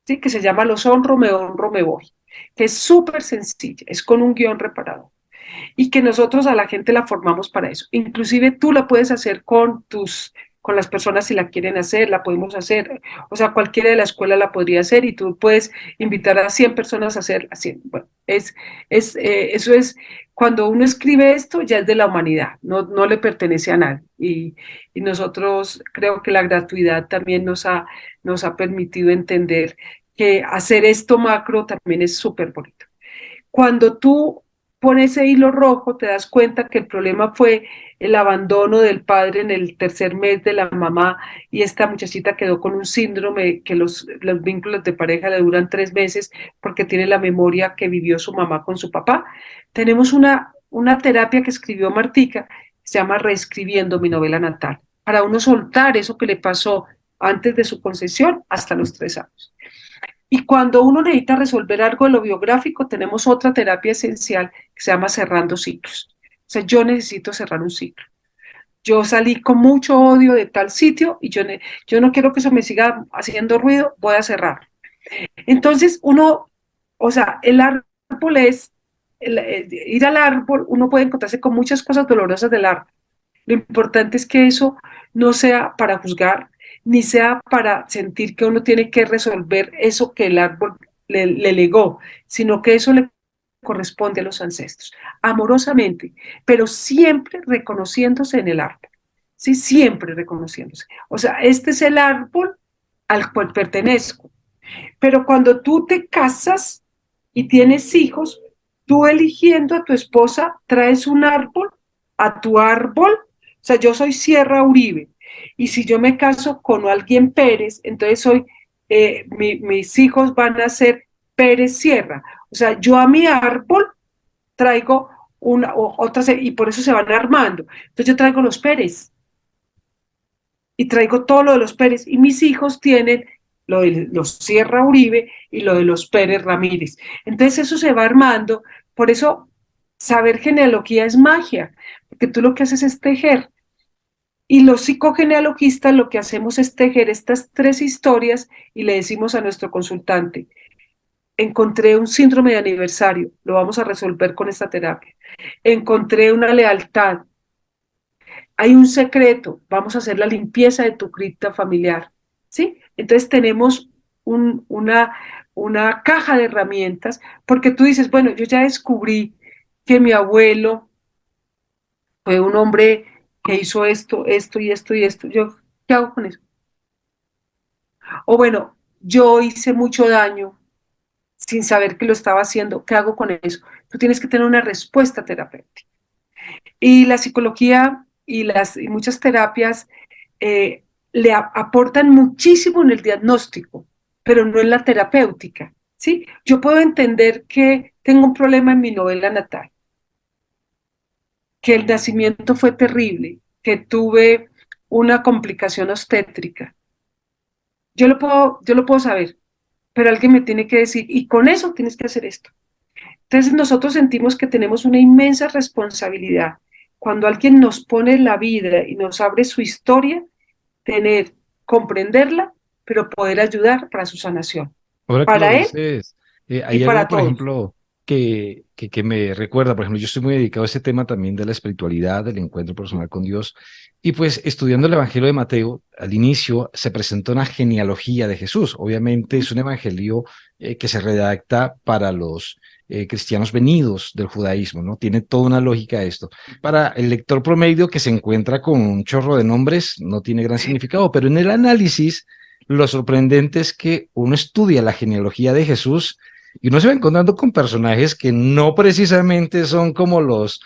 ¿sí? Que se llama Los honro, me voy, que es súper sencilla, es con un guión reparado y que nosotros a la gente la formamos para eso. Inclusive tú la puedes hacer con las personas si la quieren hacer, la podemos hacer, o sea, cualquiera de la escuela la podría hacer y tú puedes invitar a 100 personas a hacer así. Bueno, eso es, cuando uno escribe esto ya es de la humanidad, no le pertenece a nadie. Y nosotros creo que la gratuidad también nos ha permitido entender que hacer esto macro también es súper bonito. Cuando tú pones ese hilo rojo, te das cuenta que el problema fue el abandono del padre en el tercer mes de la mamá y esta muchachita quedó con un síndrome que los vínculos de pareja le duran 3 meses porque tiene la memoria que vivió su mamá con su papá. Tenemos una terapia que escribió Martica, se llama Reescribiendo mi novela natal, para uno soltar eso que le pasó antes de su concesión hasta los 3 años. Y cuando uno necesita resolver algo de lo biográfico, tenemos otra terapia esencial que se llama cerrando ciclos. O sea, yo necesito cerrar un ciclo. Yo salí con mucho odio de tal sitio y yo no quiero que eso me siga haciendo ruido, voy a cerrar. Entonces, o sea, el árbol ir al árbol, uno puede encontrarse con muchas cosas dolorosas del árbol. Lo importante es que eso no sea para juzgar, ni sea para sentir que uno tiene que resolver eso que el árbol le legó, sino que eso le corresponde a los ancestros, amorosamente, pero siempre reconociéndose en el árbol, ¿sí? Siempre reconociéndose. O sea, este es el árbol al cual pertenezco, pero cuando tú te casas y tienes hijos, tú eligiendo a tu esposa, traes un árbol a tu árbol. O sea, yo soy Sierra Uribe. Y si yo me caso con alguien Pérez, entonces mis hijos van a ser Pérez Sierra. O sea, yo a mi árbol traigo otras, y por eso se van armando. Entonces yo traigo los Pérez y traigo todo lo de los Pérez y mis hijos tienen lo de los Sierra Uribe y lo de los Pérez Ramírez. Entonces eso se va armando, por eso saber genealogía es magia, porque tú lo que haces es tejer. Y los psicogenealogistas lo que hacemos es tejer estas 3 historias y le decimos a nuestro consultante, encontré un síndrome de aniversario, lo vamos a resolver con esta terapia. Encontré una lealtad, hay un secreto, vamos a hacer la limpieza de tu cripta familiar, ¿sí? Entonces tenemos un, una, una caja de herramientas, porque tú dices, bueno, yo ya descubrí que mi abuelo fue un hombre que hizo esto, esto y esto y esto, yo, ¿qué hago con eso? O bueno, yo hice mucho daño sin saber que lo estaba haciendo, ¿qué hago con eso? Tú tienes que tener una respuesta terapéutica. Y la psicología y muchas terapias aportan muchísimo en el diagnóstico, pero no en la terapéutica, ¿sí? Yo puedo entender que tengo un problema en mi novela natal, que el nacimiento fue terrible, que tuve una complicación obstétrica, yo lo puedo saber, pero alguien me tiene que decir, y con eso tienes que hacer esto. Entonces nosotros sentimos que tenemos una inmensa responsabilidad. Cuando alguien nos pone la vida y nos abre su historia, tener, comprenderla, pero poder ayudar para su sanación, Ahora que lo para él dices, y hay algo, para por todos. ejemplo, que me recuerda, por ejemplo, yo estoy muy dedicado a este tema también de la espiritualidad, del encuentro personal con Dios, y pues estudiando el Evangelio de Mateo, al inicio se presenta una genealogía de Jesús. Obviamente es un evangelio que se redacta para los cristianos venidos del judaísmo, ¿no? Tiene toda una lógica esto. Para el lector promedio que se encuentra con un chorro de nombres, no tiene gran significado, pero en el análisis lo sorprendente es que uno estudia la genealogía de Jesús y uno se va encontrando con personajes que no precisamente son como los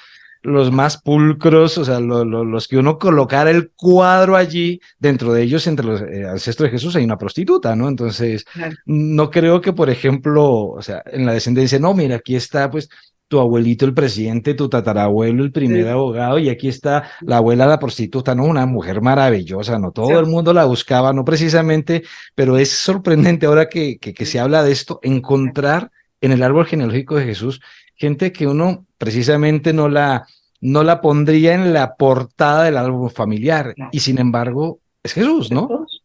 más pulcros, o sea, los que uno colocara el cuadro allí, dentro de ellos, entre los ancestros de Jesús, hay una prostituta, ¿no? Entonces, Claro, no creo que, por ejemplo, o sea, en la descendencia, no, mira, aquí está, pues, tu abuelito el presidente, tu tatarabuelo el primer sí, abogado, y aquí está la abuela la prostituta, ¿no? Una mujer maravillosa, ¿no? sí, Todo el mundo la buscaba, no precisamente, pero es sorprendente ahora que se habla de esto, encontrar en el árbol genealógico de Jesús gente que uno precisamente no la pondría en la portada del álbum familiar, claro, y sin embargo es Jesús, pero ¿no? todos,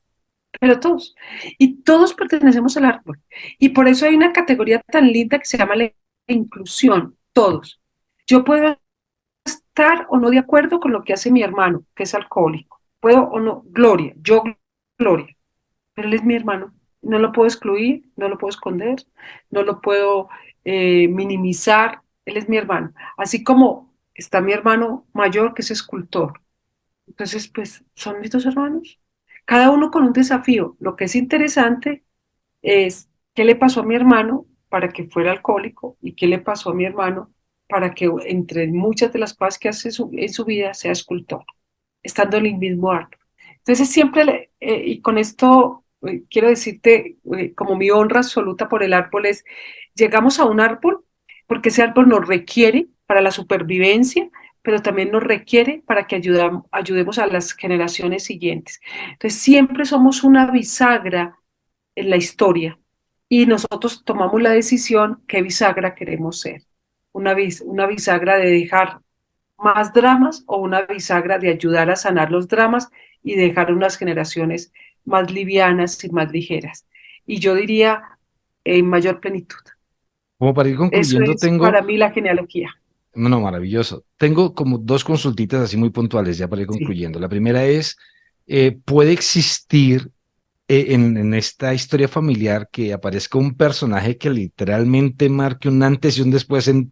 pero todos. Y todos pertenecemos al árbol. Y por eso hay una categoría tan linda que se llama la inclusión, todos. Yo puedo estar o no de acuerdo con lo que hace mi hermano, que es alcohólico. Puedo o no, Gloria, yo, Gloria, pero él es mi hermano. No lo puedo excluir, no lo puedo esconder, no lo puedo minimizar. Él es mi hermano. Así como está mi hermano mayor, que es escultor. Entonces, pues son mis dos hermanos. Cada uno con un desafío. Lo que es interesante es qué le pasó a mi hermano para que fuera alcohólico y qué le pasó a mi hermano para que entre muchas de las cosas que hace en su vida sea escultor, estando en el mismo árbol. Entonces siempre, y con esto quiero decirte, como mi honra absoluta por el árbol es, llegamos a un árbol porque ese árbol nos requiere para la supervivencia, pero también nos requiere para que ayudemos a las generaciones siguientes. Entonces siempre somos una bisagra en la historia y nosotros tomamos la decisión qué bisagra queremos ser. Una bisagra de dejar más dramas o una bisagra de ayudar a sanar los dramas y dejar unas generaciones más livianas y más ligeras. Y yo diría en mayor plenitud. Como para ir Eso concluyendo, es para mí la genealogía. no, maravilloso. Tengo como dos consultitas así muy puntuales ya para ir Sí, concluyendo. La primera es, ¿puede existir en esta historia familiar que aparezca un personaje que literalmente marque un antes y un después en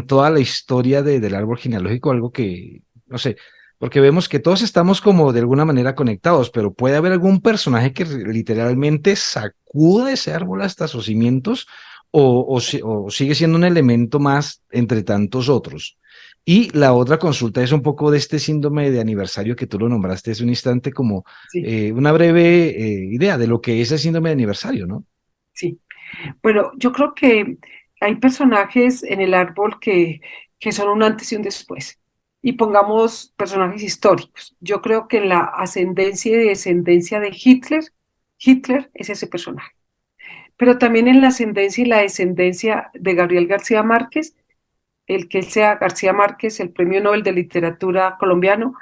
toda la historia del árbol genealógico? Algo que, no sé, porque vemos que todos estamos como de alguna manera conectados, pero puede haber algún personaje que literalmente sacuda ese árbol hasta sus cimientos o sigue siendo un elemento más entre tantos otros. Y la otra consulta es un poco de este síndrome de aniversario que tú lo nombraste hace un instante, como sí, una breve idea de lo que es el síndrome de aniversario, ¿no? sí. Bueno, yo creo que hay personajes en el árbol que son un antes y un después. Y pongamos personajes históricos. Yo creo que en la ascendencia y descendencia de Hitler, Hitler es ese personaje. Pero también en la ascendencia y la descendencia de Gabriel García Márquez, el que él sea García Márquez, el Premio Nobel de Literatura colombiano,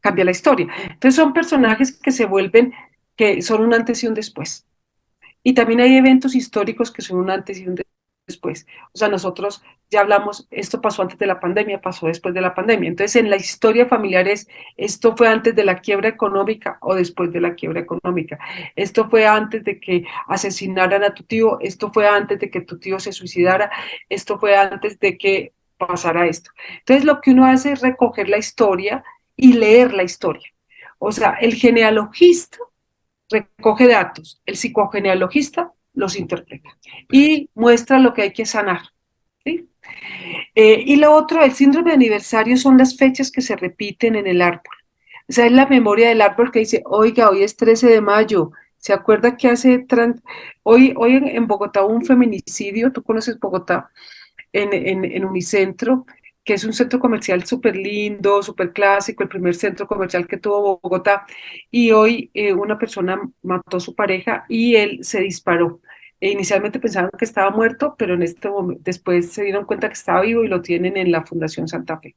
cambia la historia. Entonces son personajes que se vuelven, que son un antes y un después. Y también hay eventos históricos que son un antes y un después. O sea, nosotros ya hablamos, esto pasó antes de la pandemia, pasó después de la pandemia. Entonces, en la historia familiar es, esto fue antes de la quiebra económica o después de la quiebra económica. Esto fue antes de que asesinaran a tu tío, esto fue antes de que tu tío se suicidara, esto fue antes de que pasara esto. Entonces, lo que uno hace es recoger la historia y leer la historia. O sea, el genealogista recoge datos, el psicogenealogista los interpreta y muestra lo que hay que sanar. ¿Sí? Y lo otro, el síndrome de aniversario son las fechas que se repiten en el árbol. O sea, es la memoria del árbol que dice, oiga, hoy es 13 de mayo, ¿se acuerda que hoy en Bogotá hubo un feminicidio? ¿Tú conoces Bogotá? En Unicentro, que es un centro comercial súper lindo, súper clásico, el primer centro comercial que tuvo Bogotá, y hoy una persona mató a su pareja y él se disparó. Inicialmente pensaban que estaba muerto, pero en este momento, después se dieron cuenta que estaba vivo y lo tienen en la Fundación Santa Fe.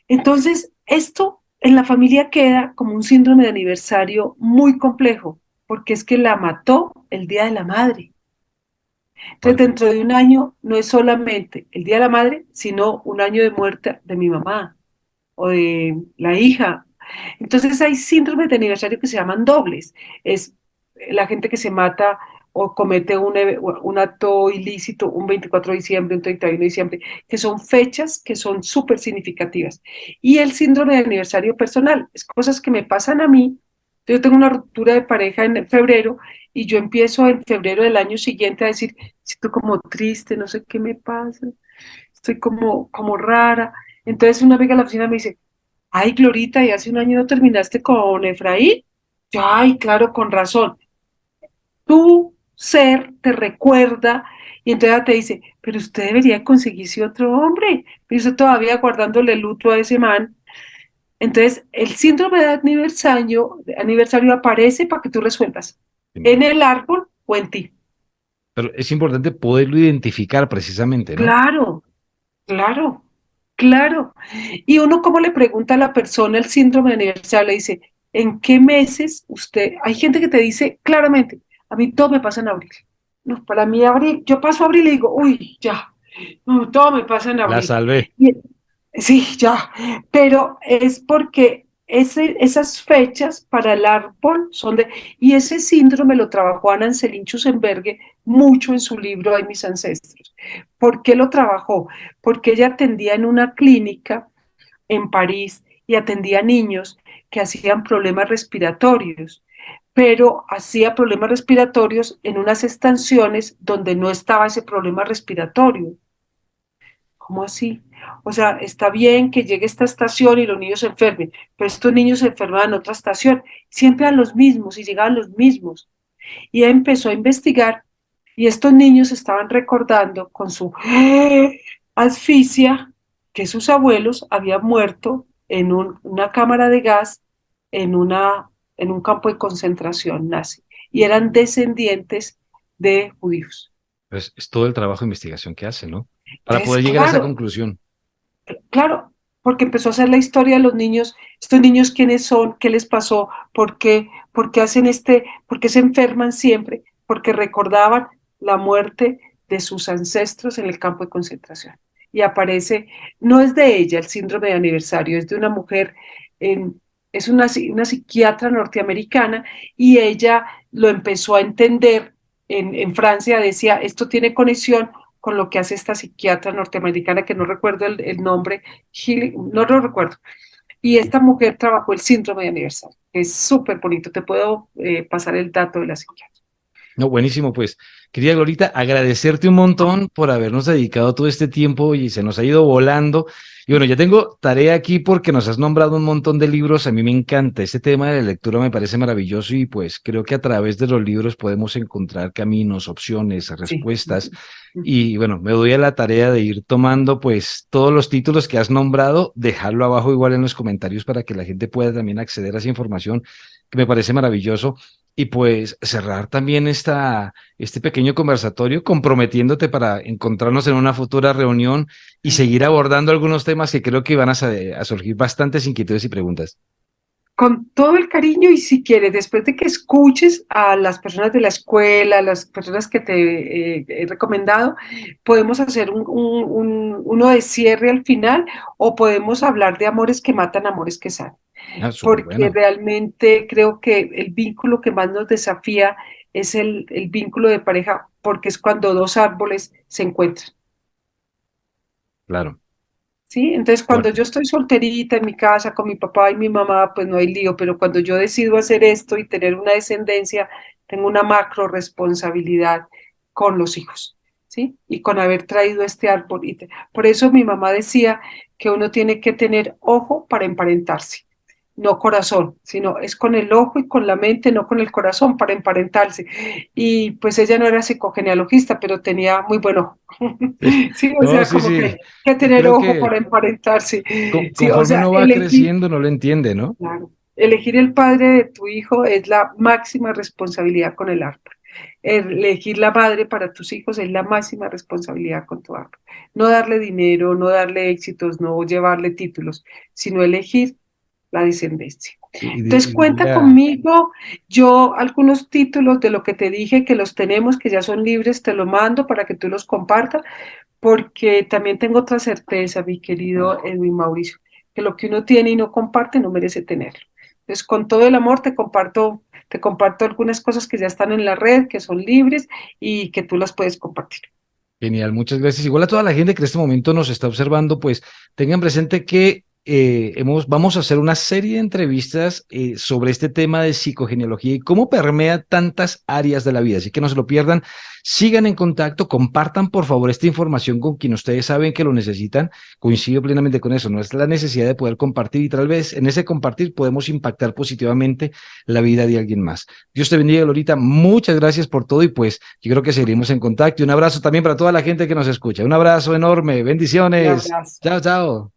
Entonces, esto en la familia queda como un síndrome de aniversario muy complejo, porque es que la mató el Día de la Madre. Entonces, Fuerte. dentro de un año no es solamente el Día de la Madre, sino un año de muerte de mi mamá o de la hija. Entonces hay síndromes de aniversario que se llaman dobles. Es la gente que se mata o comete un acto ilícito un 24 de diciembre, un 31 de diciembre, que son fechas que son súper significativas. Y el síndrome de aniversario personal, es cosas que me pasan a mí. Yo tengo una ruptura de pareja en febrero y yo empiezo en febrero del año siguiente a decir, siento como triste, no sé qué me pasa, estoy como rara. Entonces una amiga de la oficina me dice, ay, Glorita, ¿y hace un año no terminaste con Efraín? Yo, ay, claro, con razón. Tu ser te recuerda y entonces ella te dice, pero usted debería conseguirse otro hombre. Pero usted todavía guardándole el luto a ese man. Entonces, el síndrome de aniversario aparece para que tú resuelvas en el árbol o en ti. Pero es importante poderlo identificar precisamente, ¿no? Claro, claro, claro. Y uno, ¿cómo le pregunta a la persona el síndrome de aniversario? Le dice, ¿en qué meses usted? Hay gente que te dice claramente, a mí todo me pasa en abril. No, para mí abril, yo paso abril y digo, uy, ya, no, todo me pasa en La abril. salvé. Y sí, ya, pero es porque esas fechas para el árbol son de... Y ese síndrome lo trabajó Ana Ancelin Schussenberger mucho en su libro Ay, mis ancestros. ¿Por qué lo trabajó? Porque ella atendía en una clínica en París y atendía niños que hacían problemas respiratorios, pero hacía problemas respiratorios en unas estaciones donde no estaba ese problema respiratorio. ¿Cómo así? O sea, está bien que llegue esta estación y los niños se enfermen, pero estos niños se enferman en otra estación, siempre a los mismos y llegaban los mismos. Y ella empezó a investigar y estos niños estaban recordando con su asfixia que sus abuelos habían muerto en una cámara de gas en un campo de concentración nazi y eran descendientes de judíos. Pues es todo el trabajo de investigación que hace, ¿no? Para Entonces, poder llegar a esa claro, conclusión. claro, porque empezó a hacer la historia de los niños, estos niños quiénes son, qué les pasó, por qué hacen por qué se enferman siempre, porque recordaban la muerte de sus ancestros en el campo de concentración. Y aparece, no es de ella el síndrome de aniversario, es de una mujer, es una psiquiatra norteamericana y ella lo empezó a entender en Francia, decía, esto tiene conexión con lo que hace esta psiquiatra norteamericana, que no recuerdo el nombre, no lo recuerdo. Y esta mujer trabajó el síndrome de aniversario, que es súper bonito. Te puedo pasar el dato de la psiquiatra. No, buenísimo, pues. Quería, Glorita, agradecerte un montón por habernos dedicado todo este tiempo y se nos ha ido volando. Y bueno, ya tengo tarea aquí porque nos has nombrado un montón de libros. A mí me encanta este tema de la lectura, me parece maravilloso y pues creo que a través de los libros podemos encontrar caminos, opciones, Sí. respuestas. Y bueno, me doy a la tarea de ir tomando pues todos los títulos que has nombrado, dejarlo abajo igual en los comentarios para que la gente pueda también acceder a esa información que me parece maravilloso. Y pues cerrar también este pequeño conversatorio comprometiéndote para encontrarnos en una futura reunión y seguir abordando algunos temas que creo que van a surgir bastantes inquietudes y preguntas. Con todo el cariño y si quieres, después de que escuches a las personas de la escuela, a las personas que te he recomendado, podemos hacer uno de cierre al final o podemos hablar de amores que matan, amores que sanan. Ah, súper Porque bueno. realmente creo que el vínculo que más nos desafía es el vínculo de pareja, porque es cuando dos árboles se encuentran. Claro, ¿Sí? Entonces, cuando fuerte. yo estoy solterita en mi casa con mi papá y mi mamá, pues no hay lío, pero cuando yo decido hacer esto y tener una descendencia, tengo una macro responsabilidad con los hijos, ¿sí? Y con haber traído este árbol. Por eso mi mamá decía que uno tiene que tener ojo para emparentarse. no corazón, sino es con el ojo y con la mente, no con el corazón, para emparentarse. Y pues ella no era psicogenealogista, pero tenía muy buen ojo. Sí, o No, sea, sí, como que sí. hay que tener Creo ojo que para emparentarse. Sí, o conforme sea, uno va elegir, creciendo, no lo entiende, ¿no? claro, elegir el padre de tu hijo es la máxima responsabilidad con el árbol. Elegir la madre para tus hijos es la máxima responsabilidad con tu árbol. No darle dinero, no darle éxitos, no llevarle títulos, sino elegir la descendencia. Entonces Y cuenta diría, conmigo, yo algunos títulos de lo que te dije que los tenemos, que ya son libres, te los mando para que tú los compartas, porque también tengo otra certeza, mi querido Edwin Mauricio, que lo que uno tiene y no comparte no merece tenerlo. Entonces, con todo el amor te comparto algunas cosas que ya están en la red, que son libres y que tú las puedes compartir. genial, muchas gracias. Igual a toda la gente que en este momento nos está observando, pues tengan presente que vamos a hacer una serie de entrevistas sobre este tema de psicogenealogía y cómo permea tantas áreas de la vida. Así que no se lo pierdan, sigan en contacto, compartan por favor esta información con quien ustedes saben que lo necesitan. Coincido plenamente con eso, no es la necesidad de poder compartir y tal vez en ese compartir podemos impactar positivamente la vida de alguien más. Dios te bendiga, Lorita. Muchas gracias por todo y pues yo creo que seguiremos en contacto. Y un abrazo también para toda la gente que nos escucha. Un abrazo enorme. Un Bendiciones. abrazo. Chao, chao.